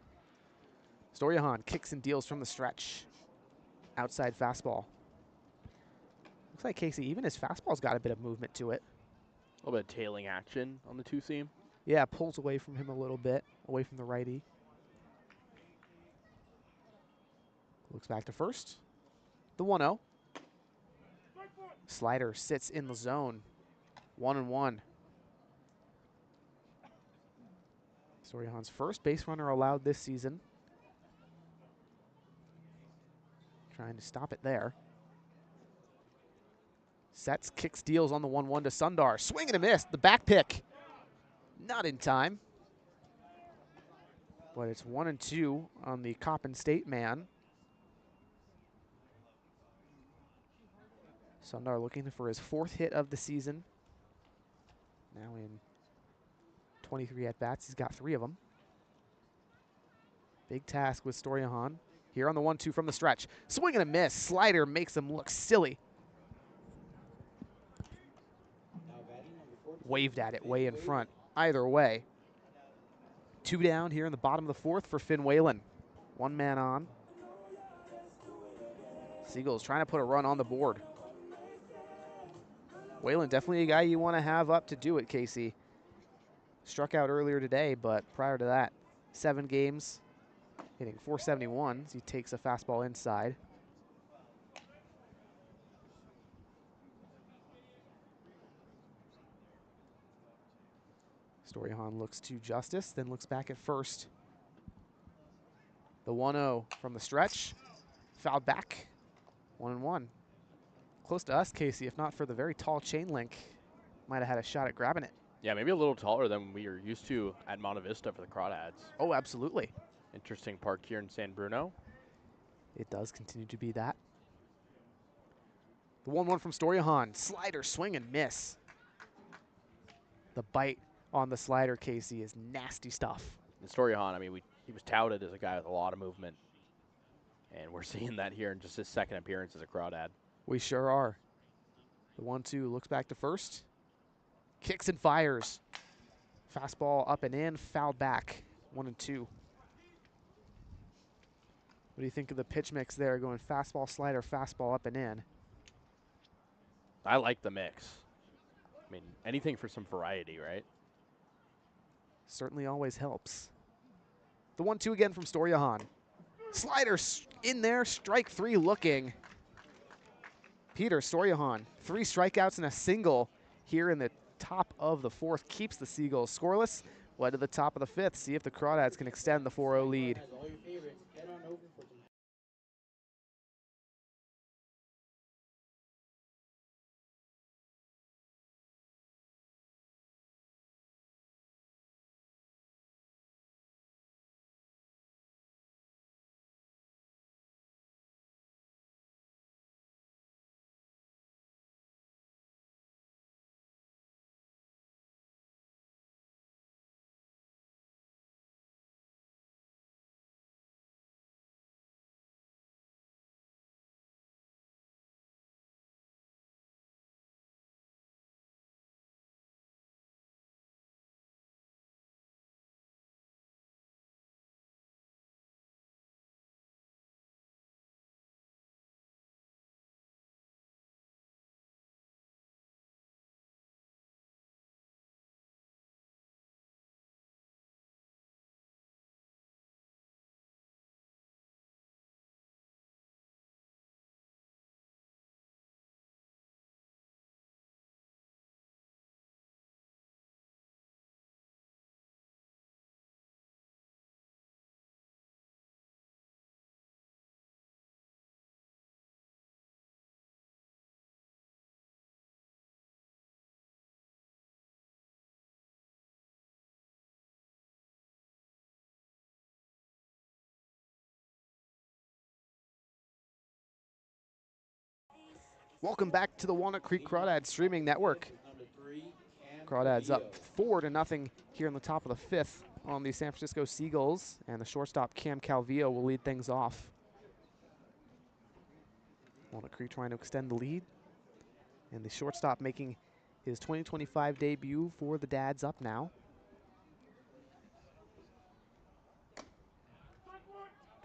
Storyahan kicks and deals from the stretch. Outside fastball. Looks like Kasey, even his fastball's got a bit of movement to it. A little bit of tailing action on the 2-seam. Yeah, pulls away from him a little bit, away from the righty. Looks back to first. The 1-0. Slider sits in the zone. 1-1. Storyahan's first base runner allowed this season. Trying to stop it there. Sets, kicks, deals on the 1-1 to Sundar. Swing and a miss. The back pick. Not in time. But it's 1-2 on the Coppin State man. Sundar looking for his 4th hit of the season. Now in 23 at-bats. He's got 3 of them. Big task with Storyahan. Here on the 1-2 from the stretch. Swing and a miss. Slider makes him look silly. Waved at it way in front. Either way. 2 down here in the bottom of the 4th for Finn Whalen. 1 man on. Seagulls trying to put a run on the board. Whalen definitely a guy you want to have up to do it, Kasey. Struck out earlier today, but prior to that, 7 games, hitting .471 as he takes a fastball inside. Storyahan looks to Justice, then looks back at first. The 1-0 from the stretch, fouled back, 1-1. Close to us, Kasey, if not for the very tall chain link. Might have had a shot at grabbing it. Yeah, maybe a little taller than we are used to at Monte Vista for the Crawdads. Oh, absolutely. Interesting park here in San Bruno. It does continue to be that. The 1-1 from Storjahan. Slider, swing and miss. The bite on the slider, Kasey, is nasty stuff. And Storjahan, I mean, he was touted as a guy with a lot of movement. And we're seeing that here in just his second appearance as a Crawdad. We sure are. The 1-2 looks back to first. Kicks and fires. Fastball up and in, fouled back. 1-2. What do you think of the pitch mix there, going fastball, slider, fastball up and in? I like the mix. I mean, anything for some variety, right? Certainly always helps. The 1-2 again from Storjahan. Slider in there, strike 3 looking. Peter Storjahan, 3 strikeouts and a single here in the top of the 4th. Keeps the Seagulls scoreless. Led to the top of the 5th. See if the Crawdads can extend the 4-0 lead. Welcome back to the Walnut Creek Crawdads streaming network. Crawdads up 4-0 here in the top of the 5th on the San Francisco Seagulls, and the shortstop Cam Calvillo will lead things off. Walnut Creek trying to extend the lead, and the shortstop making his 2025 debut for the Dads up now.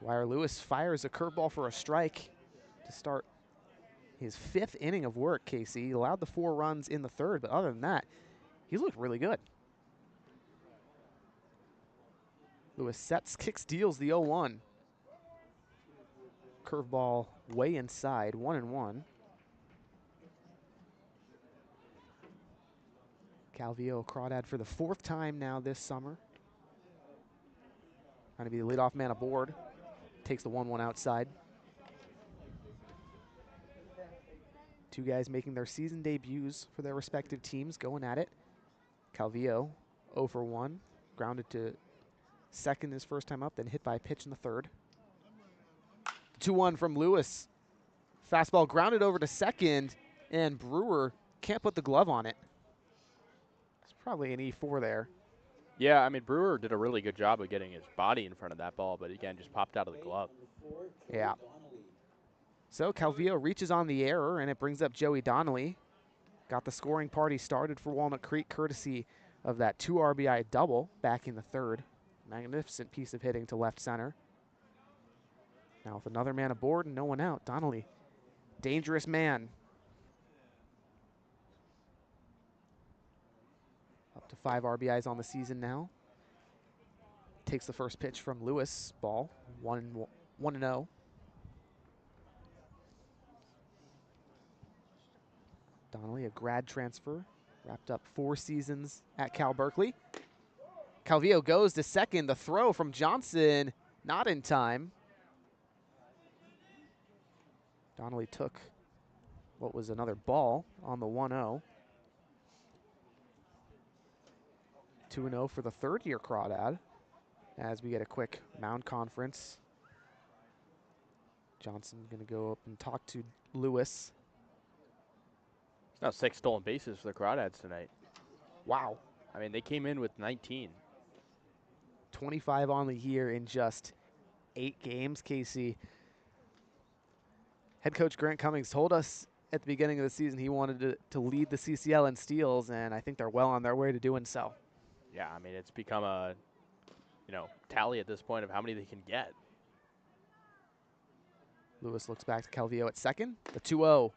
Dwyer Lewis fires a curveball for a strike to start his 5th inning of work, Kasey. He allowed the 4 runs in the 3rd, but other than that, he's looked really good. Lewis sets, kicks, deals the 0-1. Curveball way inside, 1-1. Calvillo Crawdad for the 4th time now this summer. Trying to be the leadoff man aboard. Takes the 1-1 outside. 2 guys making their season debuts for their respective teams, going at it. Calvillo 0 for 1, grounded to second his first time up, then hit by a pitch in the 3rd. 2-1 from Lewis. Fastball grounded over to second, and Brewer can't put the glove on it. It's probably an E4 there. Yeah, I mean, Brewer did a really good job of getting his body in front of that ball, but again, just popped out of the glove. Yeah. So Calvillo reaches on the error, and it brings up Joey Donnelly. Got the scoring party started for Walnut Creek, courtesy of that 2 RBI double back in the 3rd. Magnificent piece of hitting to left center. Now with another man aboard and no one out, Donnelly, dangerous man. Up to 5 RBIs on the season now. Takes the first pitch from Lewis, ball, 1-0. Donnelly, a grad transfer, wrapped up 4 seasons at Cal Berkeley. Calvillo goes to second. The throw from Johnson, not in time. Donnelly took what was another ball on the 1-0. 2-0 for the 3rd-year Crawdad as we get a quick mound conference Johnson going to go up and talk to Lewis. It's now 6 stolen bases for the Crawdads tonight. Wow. I mean, they came in with 19. 25 on the year in just 8 games, Kasey. Head coach Grant Cummings told us at the beginning of the season he wanted to lead the CCL in steals, and I think they're well on their way to doing so. Yeah, I mean, it's become a, tally at this point of how many they can get. Lewis looks back to Calvillo at second. The 2-0.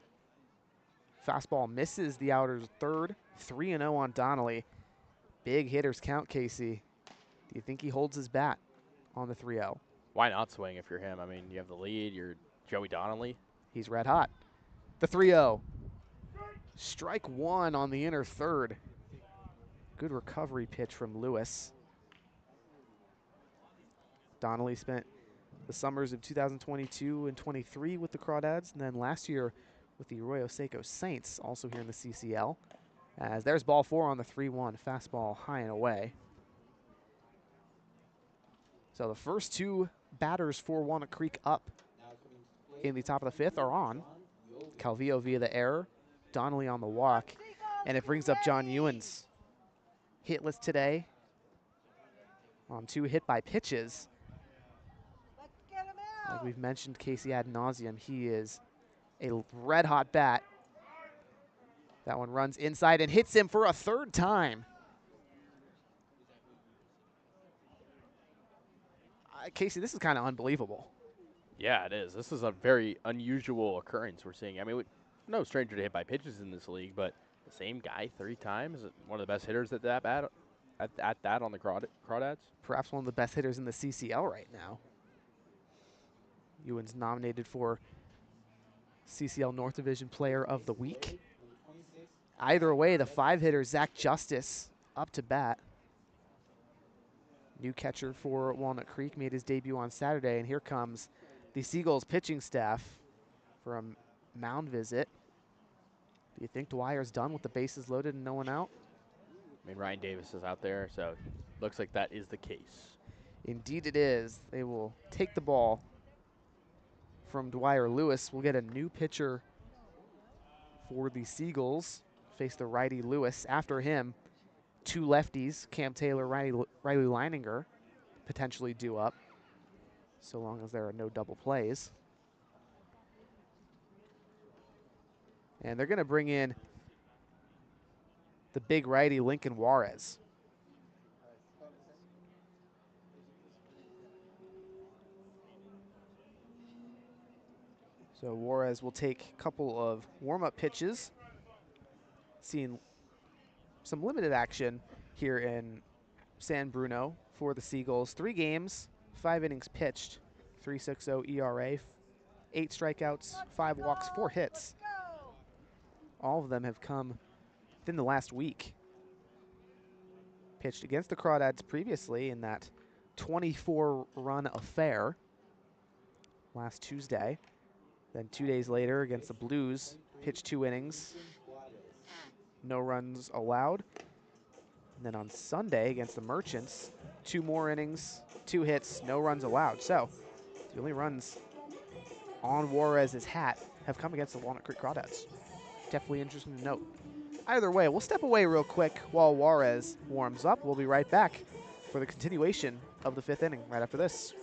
Fastball misses the outer's third. 3-0 on Donnelly. Big hitters count, Kasey. Do you think he holds his bat on the 3-0? Why not swing if you're him? I mean, you have the lead. You're Joey Donnelly. He's red hot. The 3-0. Strike one on the inner third. Good recovery pitch from Lewis. Donnelly spent the summers of 2022 and 23 with the Crawdads, and then last year with the Arroyo Seco Saints, also here in the CCL. As there's ball 4 on the 3-1, fastball high and away. So the first 2 batters for Walnut Creek up in the top of the 5th are on. Calvillo via the error, Donnelly on the walk, and it brings up John Ewens. Hitless today on 2 hit by pitches. Like we've mentioned Kasey ad nauseum, he is a red hot bat. That one runs inside and hits him for a 3rd time. Kasey, this is kind of unbelievable. Yeah, it is. This is a very unusual occurrence we're seeing. I mean, no stranger to hit by pitches in this league, but the same guy 3 times, one of the best hitters at that bat, at that on the Crawdads. Perhaps one of the best hitters in the CCL right now. Ewens nominated for CCL North Division Player of the Week. Either way, the 5-hitter, Zach Justice, up to bat. New catcher for Walnut Creek made his debut on Saturday, and here comes the Seagulls pitching staff for a mound visit. Do you think Dwyer's done with the bases loaded and no one out? I mean, Ryan Davis is out there, so looks like that is the case. Indeed it is. They will take the ball from Dwyer. Lewis will get a new pitcher for the Seagulls. Face the righty Lewis. After him, 2 lefties, Cam Taylor, Riley Leininger, potentially due up, so long as there are no double plays. And they're going to bring in the big righty Lincoln Juarez. So Juarez will take a couple of warm-up pitches, seeing some limited action here in San Bruno for the Seagulls. 3 games, 5 innings pitched, 3.60 ERA, 8 strikeouts, 5 walks, 4 hits. All of them have come within the last week. Pitched against the Crawdads previously in that 24-run affair last Tuesday. Then 2 days later against the Blues, pitched 2 innings, no runs allowed. And then on Sunday against the Merchants, 2 more innings, 2 hits, no runs allowed. So the only runs on Juarez's hat have come against the Walnut Creek Crawdads. Definitely interesting to note. Either way, we'll step away real quick while Juarez warms up. We'll be right back for the continuation of the 5th inning right after this.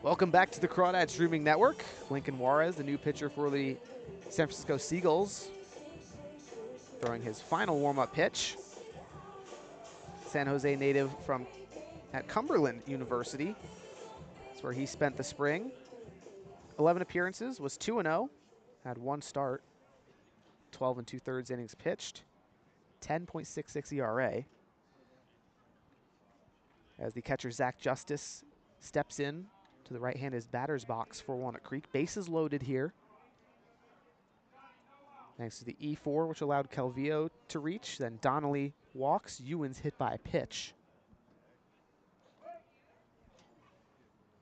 Welcome back to the Crawdad Streaming Network. Lincoln Juarez, the new pitcher for the San Francisco Seagulls, throwing his final warm-up pitch. San Jose native from at Cumberland University. That's where he spent the spring. 11 appearances, was 2-0, had 1 start, 12 2/3 innings pitched, 10.66 ERA. As the catcher Zach Justice steps in to the right-handed batter's box for Walnut Creek. Bases loaded here. Thanks to the E4, which allowed Calvillo to reach. Then Donnelly walks. Ewan's hit by a pitch.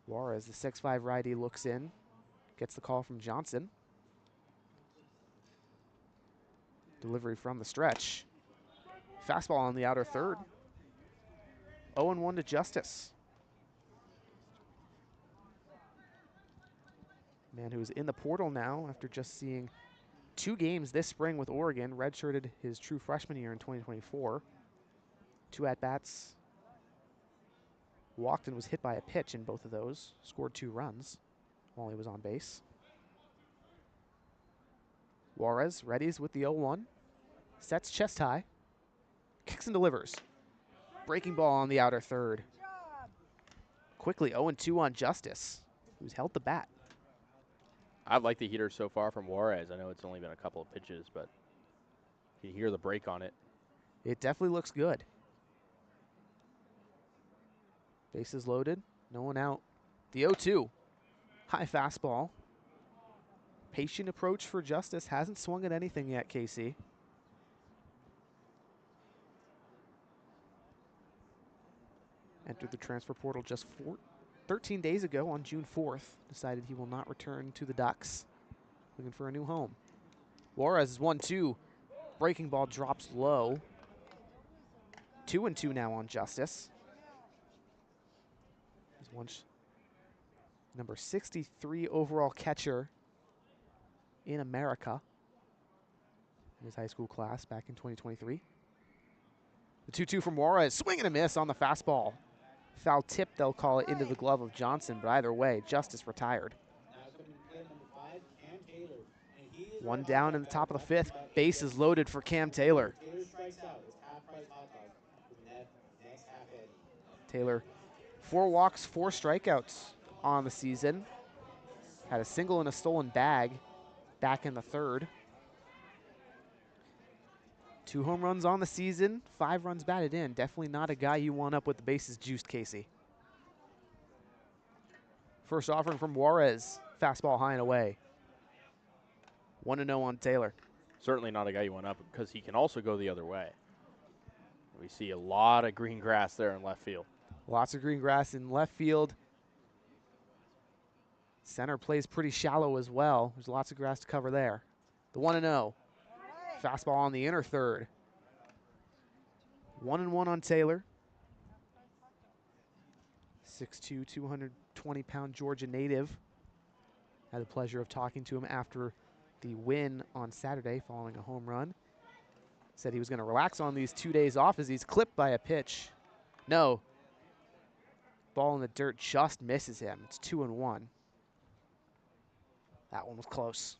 Juarez, the 6'5" righty, looks in. Gets the call from Johnson. Delivery from the stretch. Fastball on the outer third. 0-1 to Justice. Man who is in the portal now after just seeing 2 games this spring with Oregon. Redshirted his true freshman year in 2024. 2 at-bats. Walked and was hit by a pitch in both of those. Scored 2 runs while he was on base. Juarez readies with the 0-1. Sets chest high. Kicks and delivers. Breaking ball on the outer third. Quickly 0-2 on Justice, who's held the bat. I like the heater so far from Juarez. I know it's only been a couple of pitches, but you hear the break on it. It definitely looks good. Bases loaded, no one out. The 0-2. High fastball. Patient approach for Justice. Hasn't swung at anything yet, Kasey. Entered the transfer portal just 13 days ago on June 4th. Decided he will not return to the Ducks. Looking for a new home. Juarez is 1-2. Breaking ball drops low. 2-2 now on Justice. He's once number 63 overall catcher in America in his high school class back in 2023. The 2-2 from Juarez. Swing and a miss on the fastball. Foul tip, they'll call it, into the glove of Johnson, but either way, Justice retired. One down in the top of the 5th. Bases loaded for Cam Taylor. Taylor, 4 walks, 4 strikeouts on the season. Had a single and a stolen bag back in the 3rd. 2 home runs on the season, 5 runs batted in. Definitely not a guy you want up with the bases juiced, Kasey. First offering from Juarez. Fastball high and away. 1-0 on Taylor. Certainly not a guy you want up because he can also go the other way. We see a lot of green grass there in left field. Lots of green grass in left field. Center plays pretty shallow as well. There's lots of grass to cover there. The 1-0. Fastball on the inner third. 1-1 on Taylor. 6'2", 220-pound Georgia native. Had the pleasure of talking to him after the win on Saturday following a home run. Said he was going to relax on these 2 days off as he's clipped by a pitch. No. Ball in the dirt just misses him. It's 2-1. That one was close.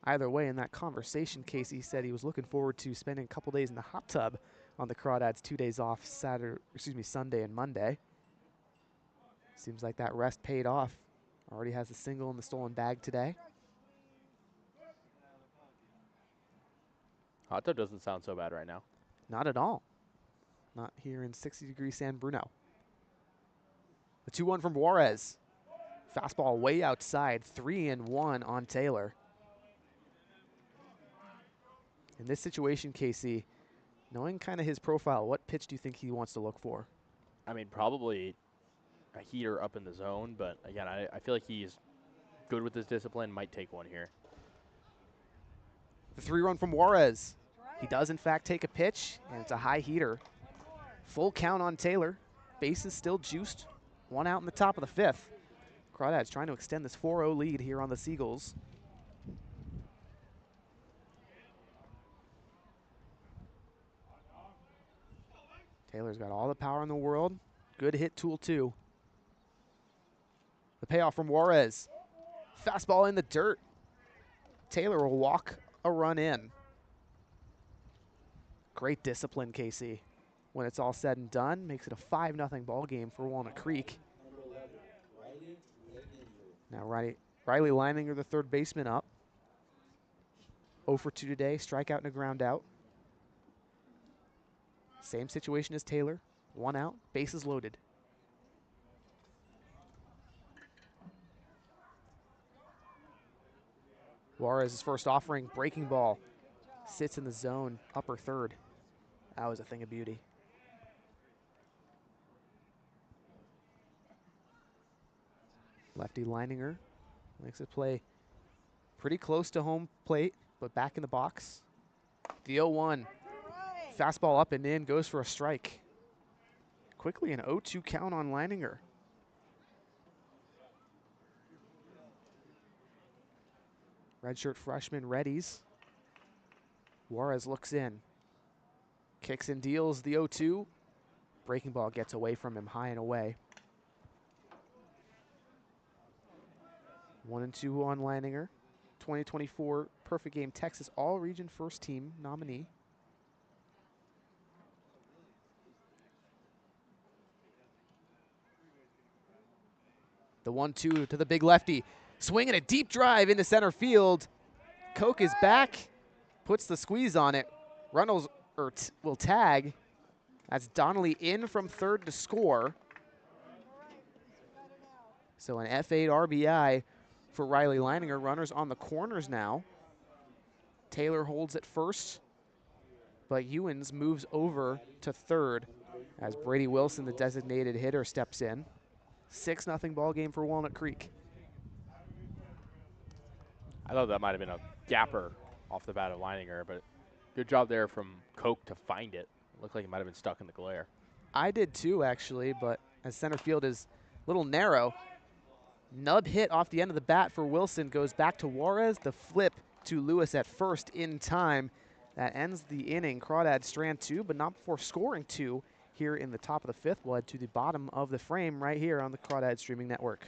Either way, in that conversation, Kasey said he was looking forward to spending a couple days in the hot tub on the Crawdads. 2 days off, Sunday and Monday. Seems like that rest paid off. Already has a single in the stolen bag today. Hot tub doesn't sound so bad right now. Not at all. Not here in 60-degree San Bruno. The 2-1 from Juarez. Fastball way outside. 3-1 on Taylor. In this situation, Kasey, knowing kind of his profile, what pitch do you think he wants to look for? I mean, probably a heater up in the zone, but again, I feel like he's good with his discipline, might take one here. The 3-run from Juarez. He does, in fact, take a pitch, and it's a high heater. Full count on Taylor. Bases still juiced. 1 out in the top of the 5th. Crawdads trying to extend this 4-0 lead here on the Seagulls. Taylor's got all the power in the world. Good hit tool, too. The payoff from Juarez. Fastball in the dirt. Taylor will walk a run in. Great discipline, Kasey. When it's all said and done, makes it a 5-0 ball game for Walnut Creek. Now Riley Leininger, the third baseman, up. 0 for 2 today, strikeout and a ground out. Same situation as Taylor. 1 out, bases loaded. Juarez's first offering, breaking ball, sits in the zone, upper third. That was a thing of beauty. Lefty Leininger likes to play pretty close to home plate, but back in the box. The 0-1. Fastball up and in, goes for a strike. Quickly an 0-2 count on Leininger. Redshirt freshman readies. Juarez looks in. Kicks and deals the 0-2. Breaking ball gets away from him, high and away. 1-2 on Leininger. 2024 Perfect Game Texas All-Region First Team nominee. The 1-2 to the big lefty. Swinging a deep drive into center field. Koch is back, puts the squeeze on it. Runnels will tag. That's Donnelly in from third to score. So an F8 RBI for Riley Leininger. Runners on the corners now. Taylor holds at first, but Ewens moves over to third as Brady Wilson, the designated hitter, steps in. 6-0 ball game for Walnut Creek. I thought that might have been a gapper off the bat of Leininger, but good job there from Koch to find it. Looked like he might have been stuck in the glare. I did too, actually, but as center field is a little narrow. Nub hit off the end of the bat for Wilson, goes back to Juarez. The flip to Lewis at first in time. That ends the inning. Crawdads strand 2, but not before scoring 2 here in the top of the 5th. We'll head to the bottom of the frame right here on the Crawdads Streaming Network.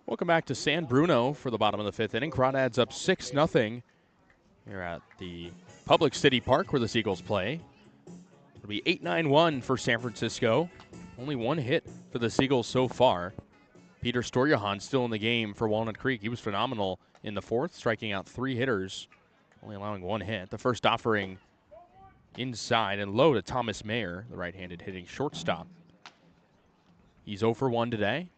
Welcome back to San Bruno for the bottom of the 5th inning. Crawdads up 6-0 here at the Public City Park where the Seagulls play. It'll be 8-9-1 for San Francisco. Only one hit for the Seagulls so far. Peter Storjahan still in the game for Walnut Creek. He was phenomenal in the 4th, striking out 3 hitters, only allowing 1 hit. The first offering inside and low to Thomas Mayer, the right-handed hitting shortstop. He's 0 for 1 today.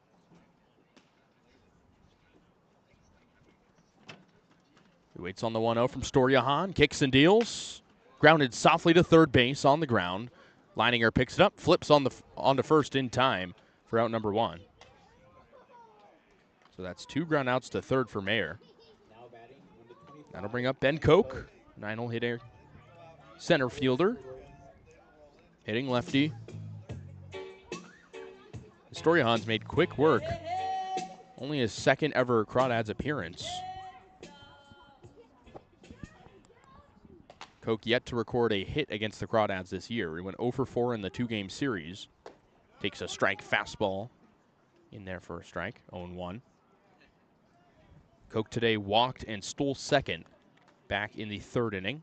He waits on the 1-0 from Storjahan, kicks and deals. Grounded softly to third base on the ground. Leininger picks it up, flips onto first in time for out number 1. So that's 2 ground outs to third for Mayer. That'll bring up Ben Koch, 9-hole hitter, center fielder, hitting lefty. Storjahan's made quick work. Only his 2nd ever Crawdads appearance. Koch yet to record a hit against the Crawdads this year. He went 0 for 4 in the 2-game series. Takes a strike fastball in there for a strike, 0-1. Koch today walked and stole second back in the 3rd inning.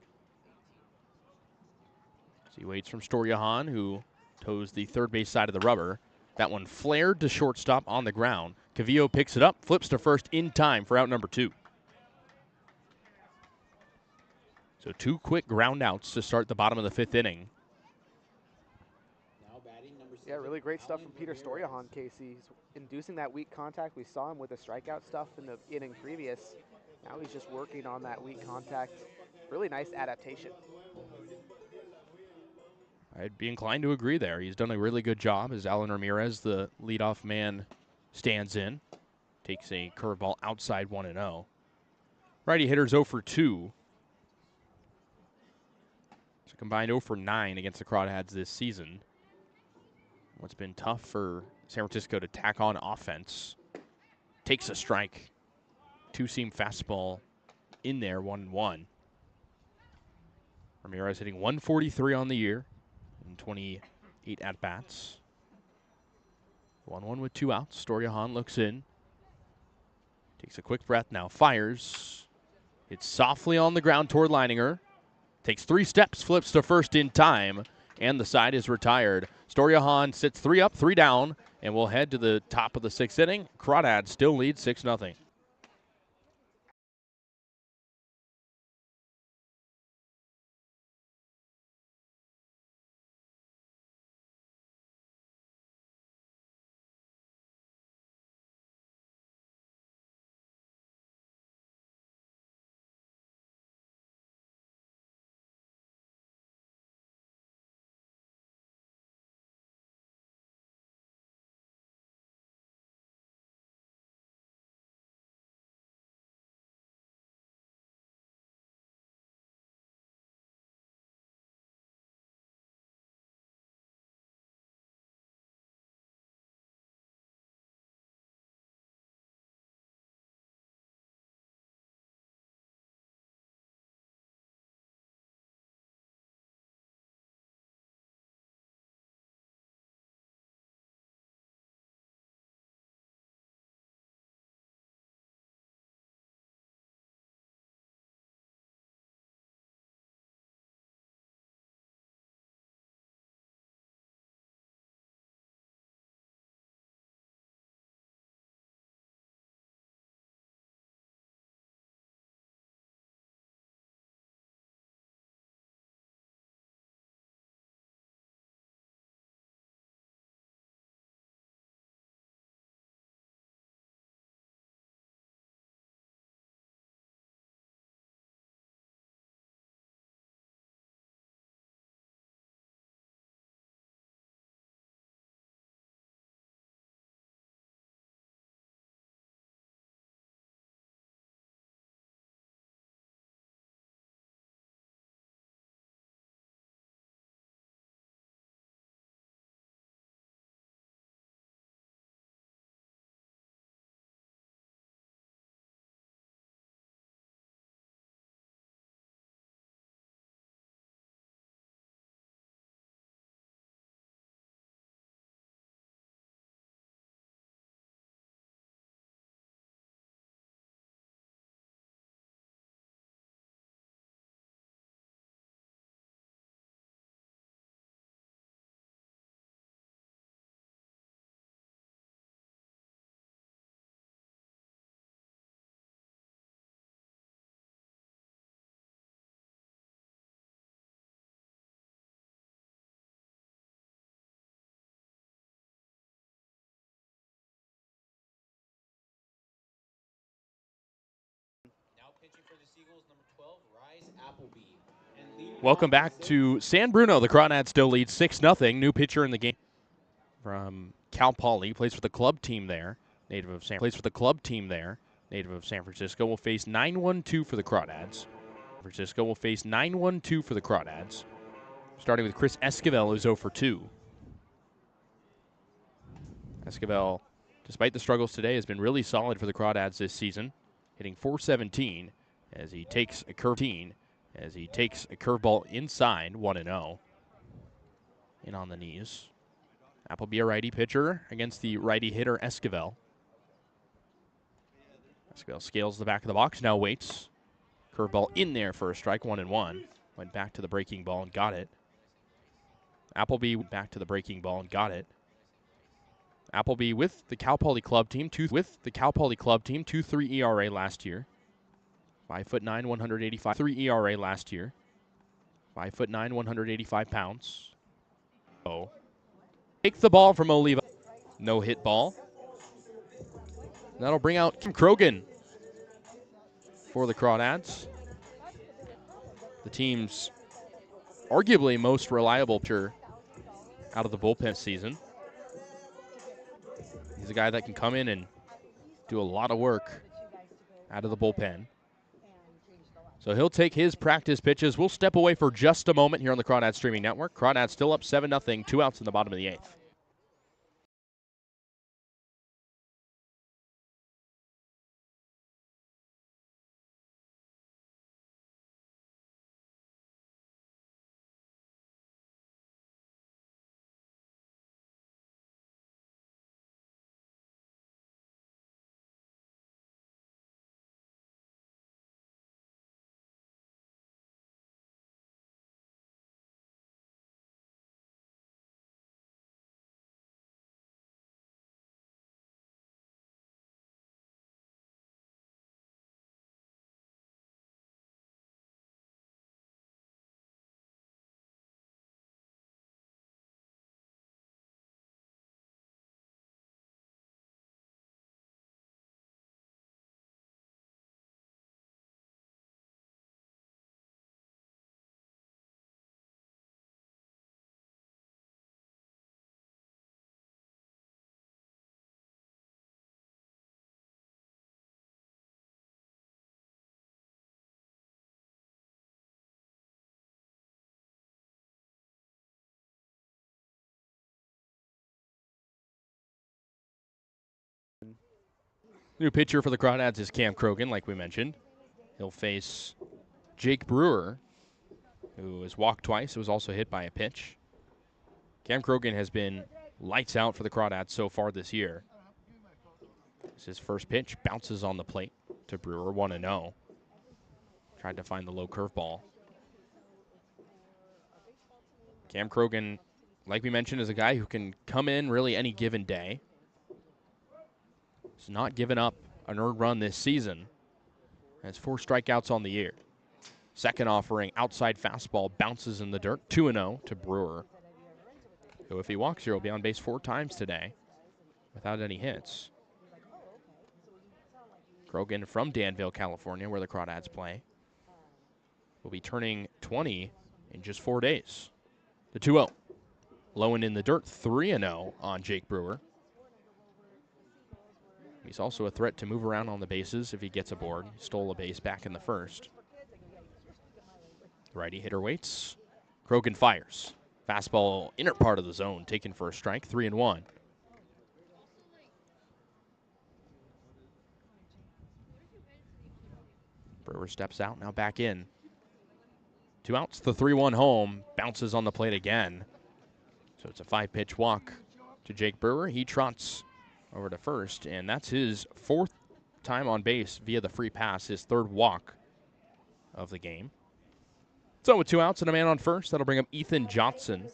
So he waits from Storjahan, who toes the third base side of the rubber. That one flared to shortstop on the ground. Cavillo picks it up, flips to first in time for out number 2. So 2 quick ground outs to start the bottom of the 5th inning. Now batting number 7. Yeah, really great stuff from Peter Stoyahan, Casey. He's inducing that weak contact. We saw him with the strikeout stuff in the inning previous. Now he's just working on that weak contact. Really nice adaptation. I'd be inclined to agree there. He's done a really good job as Alan Ramirez, the leadoff man, stands in. Takes a curveball outside 1-0. Righty hitters 0 for 2. It's a combined 0 for 9 against the Crawdads this season. What's been tough for San Francisco to tack on offense. Takes a strike. 2-seam fastball in there, 1-1. Ramirez hitting 143 on the year in 28 at-bats. 1-1 with 2 outs. Stoyahan looks in. Takes a quick breath now. Fires. It's softly on the ground toward Leininger. Takes 3 steps, flips to first in time, and the side is retired. Stoyahan sits 3 up, 3 down, and will head to the top of the 6th inning. Crawdads still lead 6-0. Now pitching for the Seagulls, number 12, Rise Appleby. And leading Welcome off back the to 6th. San Bruno. The Crawdads still lead 6-0. New pitcher in the game from Cal Poly. Plays for the club team there. Native of San Francisco. Will face 9-1-2 for the Crawdads. Francisco will face 9-1-2 for the Crawdads. Starting with Chris Esquivel, who's 0 for 2. Esquivel, despite the struggles today, has been really solid for the Crawdads this season, hitting .417 as he takes a curveball inside 1-0. In on the knees. Appleby, a righty pitcher against the righty hitter Esquivel. Esquivel scales the back of the box, now waits. Curveball in there for a strike, 1-1. Went back to the breaking ball and got it. Appleby back to the breaking ball and got it. Appleby with the Cal Poly Club team, 2.3 ERA last year. 5'9", 185. 3 ERA last year. 5'9", 185 pounds. Oh. Take the ball from Oliva. No hit ball. That'll bring out Kim Krogan for the Crawdads. The team's arguably most reliable pitcher out of the bullpen season. He's a guy that can come in and do a lot of work out of the bullpen. So he'll take his practice pitches. We'll step away for just a moment here on the Crawdads Streaming Network. Crawdads still up 7-0, 2 outs in the bottom of the 8th. New pitcher for the Crawdads is Cam Krogan, like we mentioned. He'll face Jake Brewer, who has walked twice. It was also hit by a pitch. Cam Krogan has been lights out for the Crawdads so far this year. It's his first pitch, bounces on the plate to Brewer, 1-0. Tried to find the low curveball. Cam Krogan, like we mentioned, is a guy who can come in really any given day. He's not given up an earned run this season. Has 4 strikeouts on the year. Second offering, outside fastball, bounces in the dirt, 2-0 to Brewer. So if he walks here, he'll be on base 4 times today without any hits. Krogan from Danville, California, where the Crawdads play, will be turning 20 in just 4 days. The 2-0. Low and in the dirt, 3-0 on Jake Brewer. He's also a threat to move around on the bases if he gets aboard. He stole a base back in the first. The righty hitter waits. Krogan fires. Fastball inner part of the zone, taken for a strike, 3-1. Brewer steps out, now back in. 2 outs, the 3-1 home, bounces on the plate again. So it's a 5-pitch walk to Jake Brewer. He trots over to first, and that's his 4th time on base via the free pass, his 3rd walk of the game. So with 2 outs and a man on first, that'll bring up Ethan Johnson.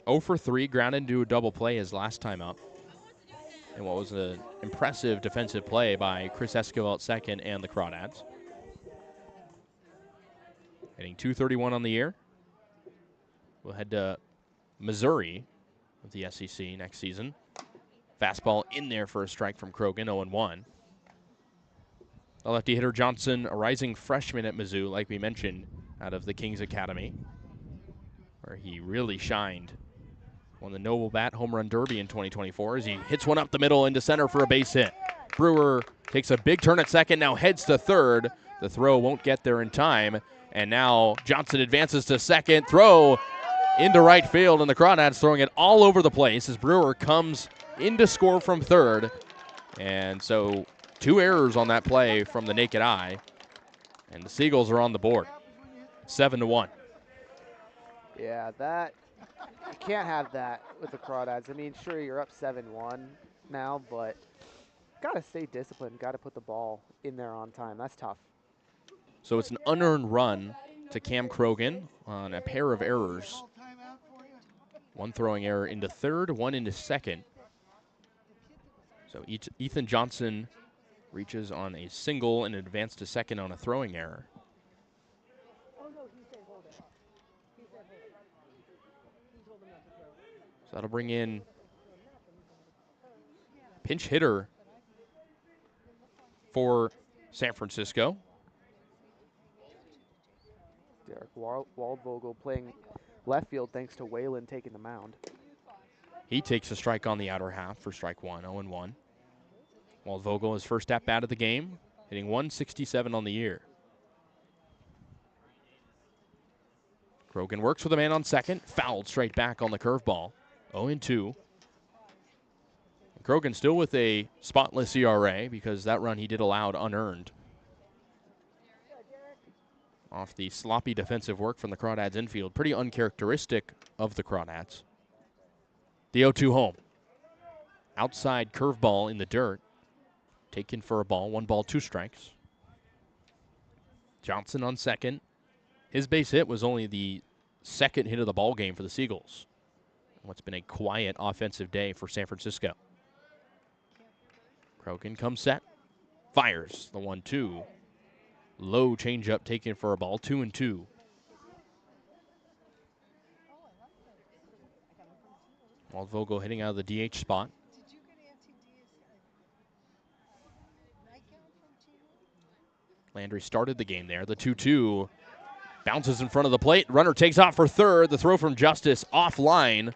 0 for 3, grounded into a double play his last time up. And what was an impressive defensive play by Chris Esquivel at second and the Crawdads. Hitting .231 on the year. We'll head to Missouri of the SEC next season. Fastball in there for a strike from Krogan, 0-1. The lefty hitter Johnson, a rising freshman at Mizzou, like we mentioned, out of the Kings Academy, where he really shined. Won the Noble Bat Home Run Derby in 2024 as he hits one up the middle into center for a base hit. Brewer takes a big turn at second, now heads to third. The throw won't get there in time, and now Johnson advances to second. Throw into right field, and the Crawdads throwing it all over the place as Brewer comes in to score from third. And so 2 errors on that play from the naked eye, and the Seagulls are on the board, 7-1. Yeah, that, you can't have that with the Crawdads. I mean, sure, you're up 7-1 now, but got to stay disciplined, got to put the ball in there on time. That's tough. So it's an unearned run to Cam Krogan on a pair of errors. One throwing error into third, one into second. So Ethan Johnson reaches on a single and advances to second on a throwing error. So that'll bring in pinch hitter for San Francisco. Derek Waldvogel playing left field thanks to Whalen taking the mound. He takes a strike on the outer half for strike one, 0-1. Waldvogel, his first at bat of the game, hitting 167 on the year. Krogan works with a man on second, fouled straight back on the curveball, 0-2. Krogan still with a spotless ERA because that run he did allowed unearned. Off the sloppy defensive work from the Crawdads infield. Pretty uncharacteristic of the Crawdads. The 0-2 home. Outside curveball in the dirt. Taken for a ball. 1 ball, 2 strikes. Johnson on second. His base hit was only the second hit of the ball game for the Seagulls. What's been a quiet offensive day for San Francisco. Krogan comes set. Fires the 1-2. Low changeup taken for a ball, 2-2. Waldvogel hitting out of the DH spot. Landry started the game there. The 2-2 bounces in front of the plate. Runner takes off for third. The throw from Justice offline.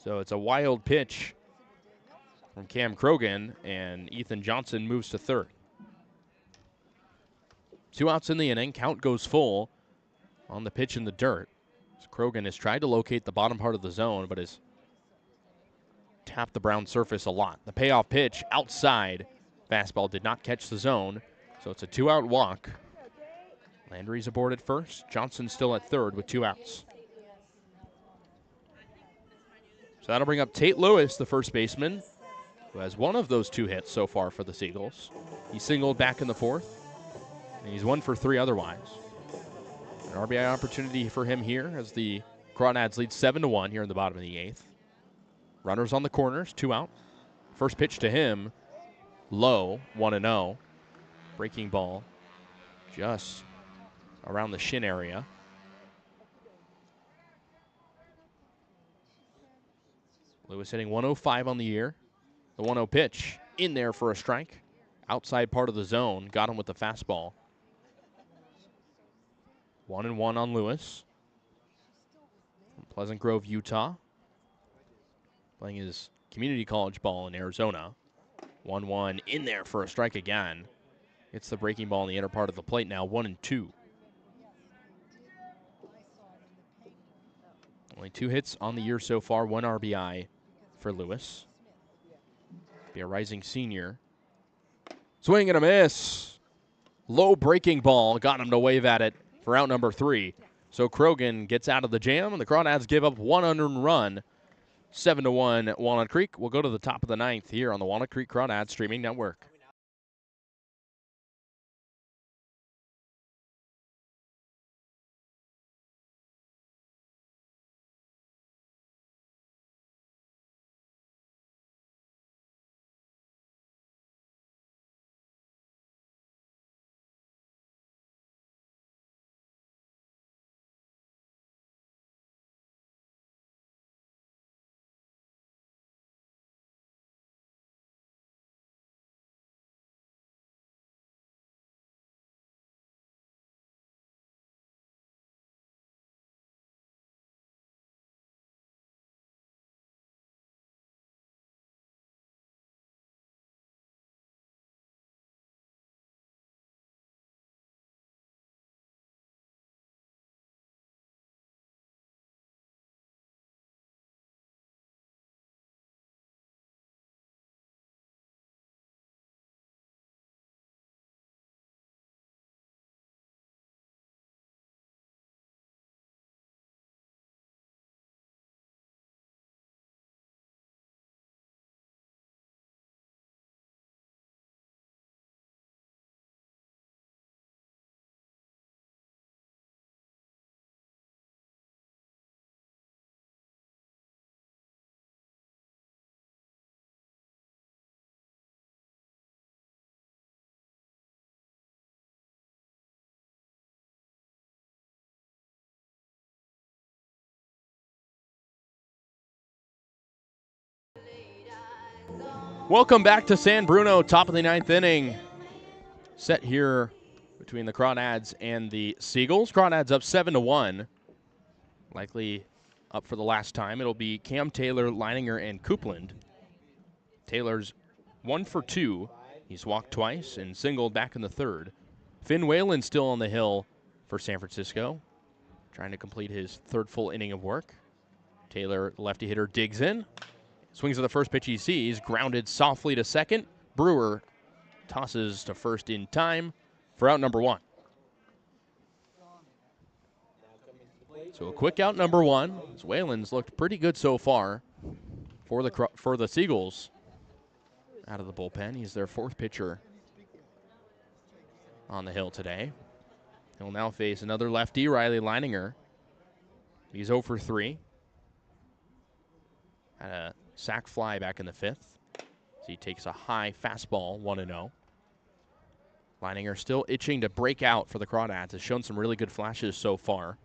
So it's a wild pitch from Cam Krogan, and Ethan Johnson moves to third. 2 outs in the inning. Count goes full on the pitch in the dirt. So Krogan has tried to locate the bottom part of the zone, but has tapped the brown surface a lot. The payoff pitch outside. Fastball did not catch the zone, so it's a 2-out walk. Landry's aboard at first. Johnson still at third with 2 outs. So that'll bring up Tate Lewis, the first baseman, who has one of those 2 hits so far for the Seagulls. He singled back in the 4th, and he's 1 for 3 otherwise. An RBI opportunity for him here as the Crawdads lead 7-1 here in the bottom of the 8th. Runners on the corners, 2 out. First pitch to him, low, 1-0. Breaking ball just around the shin area. Lewis hitting 105 on the year. The 1-0 pitch in there for a strike. Outside part of the zone, got him with the fastball. 1-1 on Lewis. From Pleasant Grove, Utah. Playing his community college ball in Arizona. 1-1 in there for a strike again. It's the breaking ball in the inner part of the plate now, 1-2. Only 2 hits on the year so far, 1 RBI for Lewis. Be a rising senior. Swing and a miss. Low breaking ball, got him to wave at it for out number 3. So Krogan gets out of the jam, and the Crawdads give up 1 unearned run. 7-1 Walnut Creek. We'll go to the top of the 9th here on the Walnut Creek Crawdads streaming network. Welcome back to San Bruno, top of the 9th inning. Set here between the Crawdads and the Seagulls. Crawdads up 7-1. Likely up for the last time. It'll be Cam Taylor, Leininger, and Coupland. Taylor's 1 for 2. He's walked twice and singled back in the third. Finn Whalen still on the hill for San Francisco, trying to complete his third full inning of work. Taylor, lefty hitter, digs in. Swings at the first pitch he sees, grounded softly to second. Brewer tosses to first in time for out number 1. So a quick out number 1. As Whalen's looked pretty good so far for the Seagulls. Out of the bullpen, he's their 4th pitcher on the hill today. He'll now face another lefty, Riley Leininger. He's 0 for 3. Had a sac fly back in the 5th. So he takes a high fastball, 1-0. Leininger still itching to break out for the Crawdads. Has shown some really good flashes so far,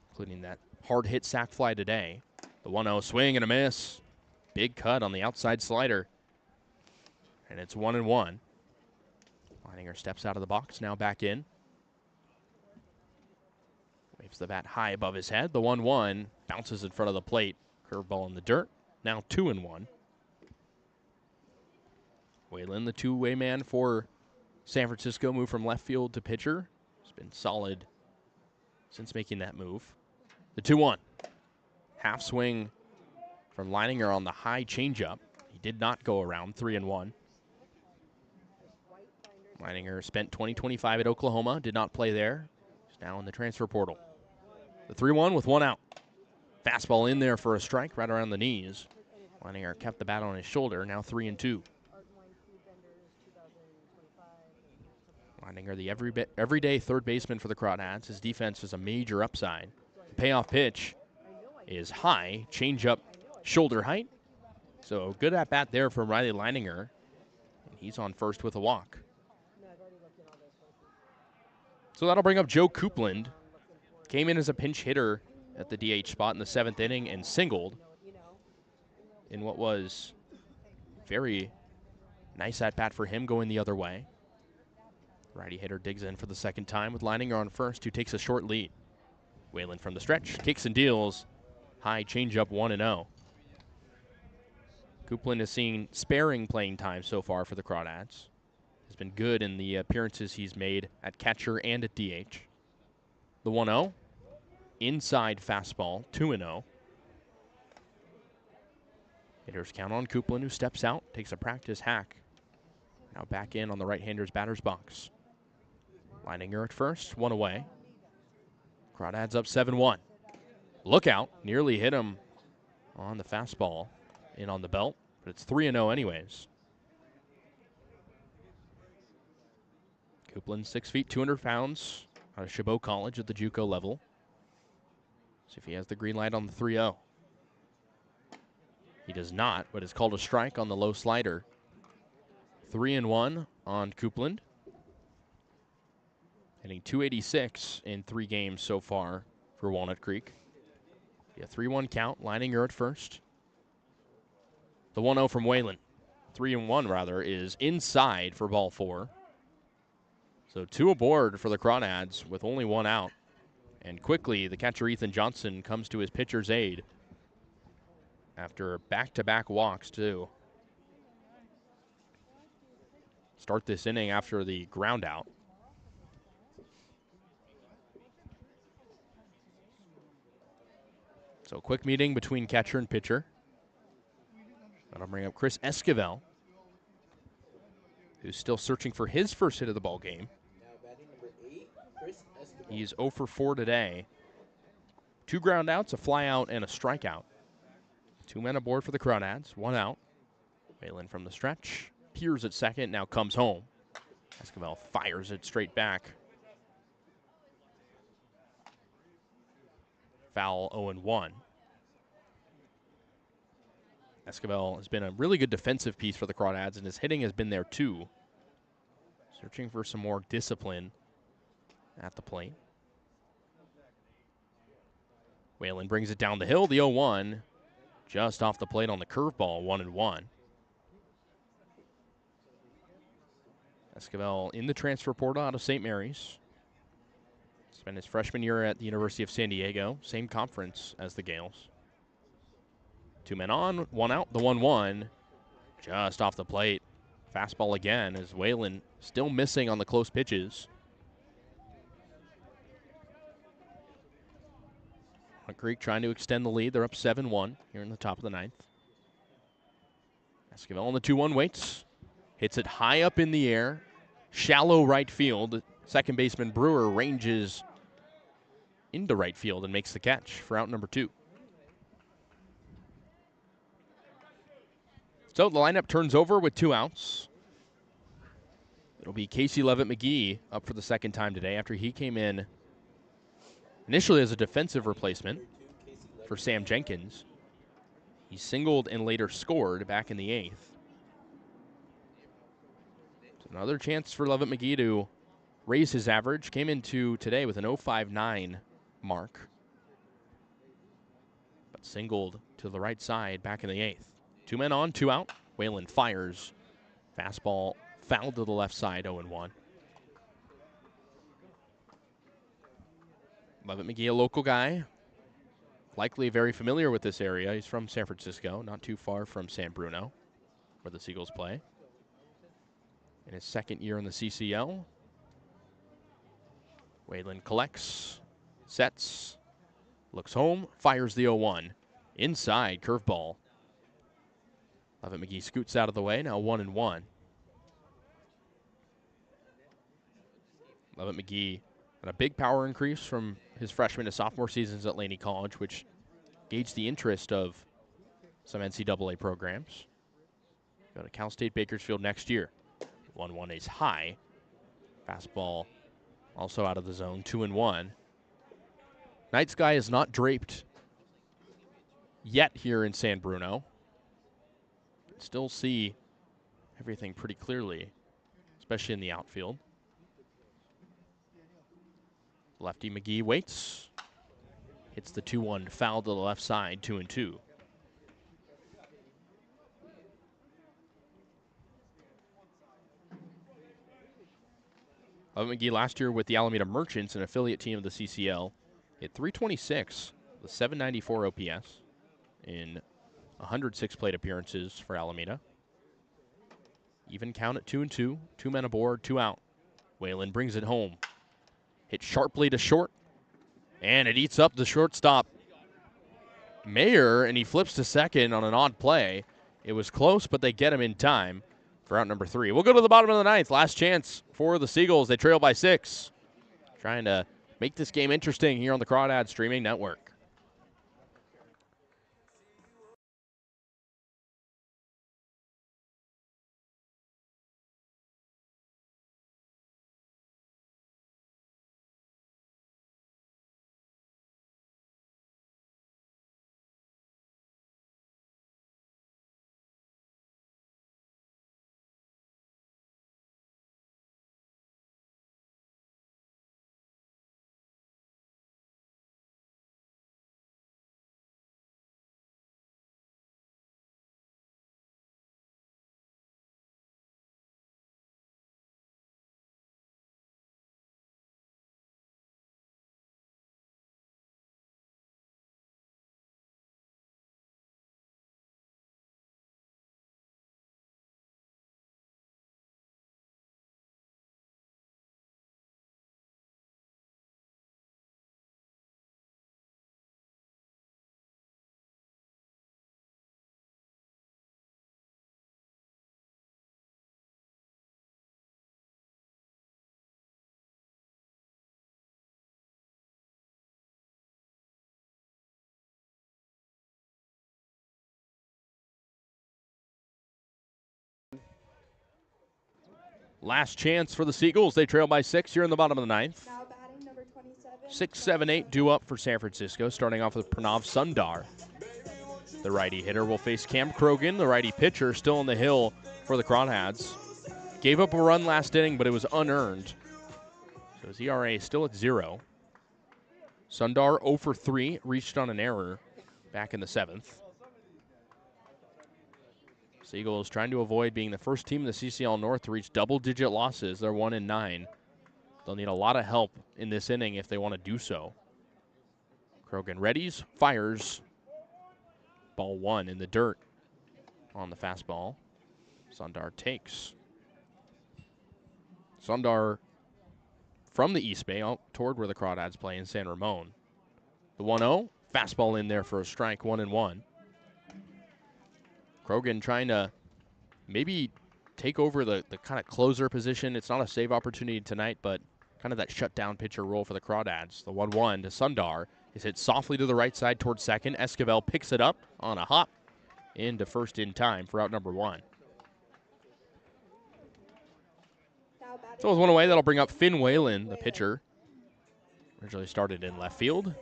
including that hard hit sac fly today. The 1-0 swing and a miss. Big cut on the outside slider. And it's 1-1. Leininger steps out of the box, now back in. Waves the bat high above his head. The 1-1 bounces in front of the plate. Curveball in the dirt. Now 2-1. Whalen, the two-way man for San Francisco, moved from left field to pitcher. He's been solid since making that move. The 2-1. Half swing from Leininger on the high changeup. He did not go around. 3-1. Leininger spent 2025 at Oklahoma. Did not play there. He's now in the transfer portal. The 3-1 with 1 out. Fastball in there for a strike right around the knees. Leininger kept the bat on his shoulder. Now 3-2. Leininger, the everyday third baseman for the Crawdads. His defense is a major upside. The payoff pitch is high, changeup, shoulder height. So good at bat there from Riley Leininger. And he's on first with a walk. So that'll bring up Joe Coupland. Came in as a pinch hitter at the DH spot in the 7th inning and singled in what was very nice at bat for him going the other way. Righty hitter digs in for the 2nd time with Leininger on first, who takes a short lead. Whalen from the stretch, kicks and deals. High changeup, 1-0. Coupland has seen sparing playing time so far for the Crawdads. Has been good in the appearances he's made at catcher and at DH. The 1-0, inside fastball, 2-0. Hitters count on Coupland, who steps out, takes a practice hack. Now back in on the right-hander's batter's box. Leininger at first, 1 away. Crawdads up 7-1. Look out, nearly hit him on the fastball, in on the belt, but it's 3-0 anyways. Coupland, 6 feet, 200 pounds, out of Chabot College at the JUCO level. See if he has the green light on the 3-0. He does not, but it's called a strike on the low slider. 3-1 on Coupland. Hitting .286 in 3 games so far for Walnut Creek. Yeah, 3-1 count. Leininger at first. The 1-0 from Whalen. 3-1 rather is inside for ball 4. So 2 aboard for the Crawdads with only 1 out. And quickly the catcher Ethan Johnson comes to his pitcher's aid after back-to-back walks too. Start this inning after the ground out. So quick meeting between catcher and pitcher. That'll bring up Chris Esquivel, who's still searching for his first hit of the ball game. He's 0 for 4 today. 2 ground outs, a fly out, and a strikeout. 2 men aboard for the Crawdads, 1 out. Whalen from the stretch. Peers at second, now comes home. Esquivel fires it straight back. Foul, 0-1. Esquivel has been a really good defensive piece for the Crawdads, and his hitting has been there too. Searching for some more discipline at the plate. Whalen brings it down the hill, the 0-1. Just off the plate on the curveball, 1-1. Esquivel in the transfer portal out of St. Mary's. Spent his freshman year at the University of San Diego, same conference as the Gales. 2 men on, 1 out, the 1-1 just off the plate. Fastball again as Whalen still missing on the close pitches. Walnut Creek trying to extend the lead. They're up 7-1 here in the top of the 9th. Esquivel on the 2-1 waits. Hits it high up in the air. Shallow right field. Second baseman Brewer ranges into right field and makes the catch for out number 2. So the lineup turns over with 2 outs. It'll be Casey Levitt-McGee up for the second time today after he came in initially as a defensive replacement for Sam Jenkins. He singled and later scored back in the 8th. So another chance for Levitt-McGee to raise his average. Came into today with an 0.59 mark, but singled to the right side back in the 8th. 2 men on, 2 out. Whalen fires. Fastball fouled to the left side, 0-1. Levitt-McGee, a local guy, likely very familiar with this area. He's from San Francisco, not too far from San Bruno, where the Seagulls play. In his second year in the CCL, Whalen collects, sets, looks home, fires the 0-1. Inside, curveball. Levitt-McGee scoots out of the way, now 1-1. Levitt-McGee had a big power increase from his freshman to sophomore seasons at Laney College, which gauged the interest of some NCAA programs. Go to Cal State Bakersfield next year. 1-1 is high. Fastball also out of the zone, 2-1. Night sky is not draped yet here in San Bruno. You can still see everything pretty clearly, especially in the outfield. Lefty McGee waits. Hits the 2-1 foul to the left side, 2-2. McGee last year with the Alameda Merchants, an affiliate team of the CCL, hit .326 with 794 OPS in 106 plate appearances for Alameda. Even count at 2-2. 2 men aboard, 2 out. Whalen brings it home. Hit sharply to short, and it eats up the shortstop Mayer, and he flips to second on an odd play. It was close, but they get him in time for out number 3. We'll go to the bottom of the 9th. Last chance for the Seagulls. They trail by 6. Trying to make this game interesting here on the Crawdads Streaming Network. Last chance for the Seagulls. They trail by 6 here in the bottom of the 9th. 6, 7, 8 due up for San Francisco, starting off with Pranav Sundar. The righty hitter will face Cam Krogan, the righty pitcher, still on the hill for the Crawdads. Gave up a run last inning, but it was unearned. So his ERA is still at 0. Sundar 0 for 3, reached on an error back in the 7th. Seagulls trying to avoid being the first team in the CCL North to reach double-digit losses. They're 1-9. They'll need a lot of help in this inning if they want to do so. Krogan readies, fires. Ball 1 in the dirt on the fastball. Sundar takes. Sundar from the East Bay out toward where the Crawdads play in San Ramon. The 1-0, fastball in there for a strike, 1-1. Krogan trying to maybe take over the kind of closer position. It's not a save opportunity tonight, but kind of that shutdown pitcher role for the Crawdads. The 1-1 to Sundar is hit softly to the right side towards second. Esquivel picks it up on a hop into first in time for out number 1. So with one away, that'll bring up Finn Whalen, the pitcher. Originally started in left field.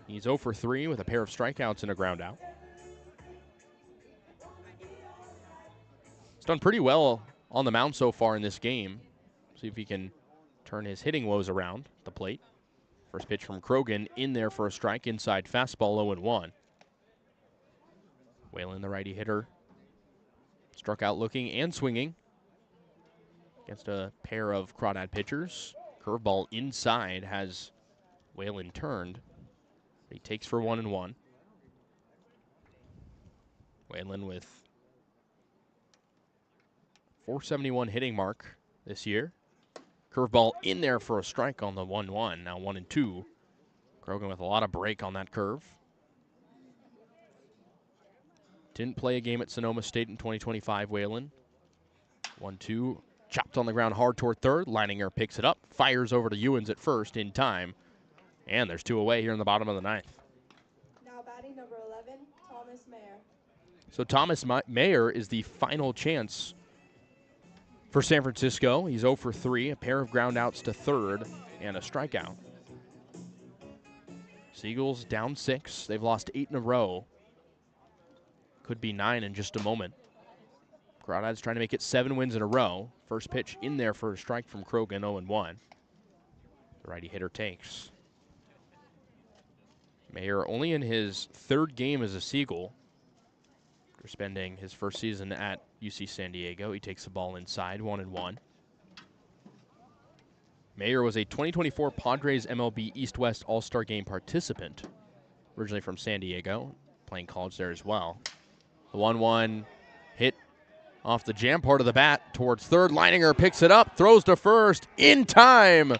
He's 0 for 3 with a pair of strikeouts and a ground out. He's done pretty well on the mound so far in this game. See if he can turn his hitting woes around at the plate. First pitch from Krogan in there for a strike, inside fastball, 0-1. Whalen, the righty hitter, struck out looking and swinging against a pair of Crawdad pitchers. Curveball inside has Whalen turned. He takes for 1-1. Whalen with .471 hitting mark this year. Curveball in there for a strike on the 1-1. Now 1-2. Krogan with a lot of break on that curve. Didn't play a game at Sonoma State in 2025, Whalen. 1-2. Chopped on the ground hard toward third. Leininger picks it up. Fires over to Ewens at first in time. And there's 2 away here in the bottom of the 9th. Now batting number 11, Thomas Mayer. So Thomas Mayer is the final chance for San Francisco. He's 0 for 3, a pair of ground outs to third, and a strikeout. Seagulls down 6. They've lost 8 in a row. Could be 9 in just a moment. Crawdads trying to make it 7 wins in a row. First pitch in there for a strike from Krogan, 0-1. The righty hitter takes. Mayer only in his 3rd game as a Seagull. After spending his first season at UC San Diego, he takes the ball inside, 1-1. Mayer was a 2024 Padres MLB East-West All-Star Game participant, originally from San Diego, playing college there as well. The 1-1 hit off the jam part of the bat towards third. Leininger picks it up, throws to first in time.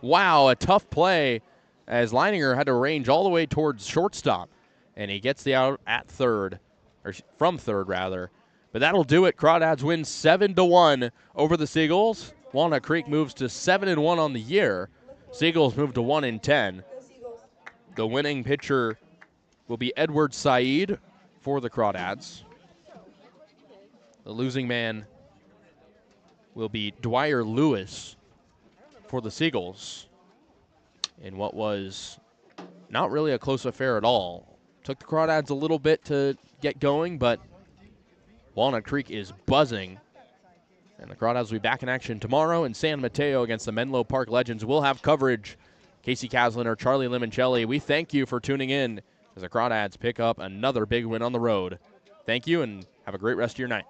Wow, a tough play as Leininger had to range all the way towards shortstop, and he gets the out at third, or from third rather. But that'll do it. Crawdads win 7-1 over the Seagulls. Walnut Creek moves to 7-1 on the year. Seagulls move to 1-10. The winning pitcher will be Edward Said for the Crawdads. The losing man will be Dwyer Lewis for the Seagulls in what was not really a close affair at all. Took the Crawdads a little bit to get going, but Walnut Creek is buzzing. And the Crawdads will be back in action tomorrow in San Mateo against the Menlo Park Legends. We'll have coverage. Kasey Kazliner, Charlie Limoncelli, we thank you for tuning in as the Crawdads pick up another big win on the road. Thank you, and have a great rest of your night.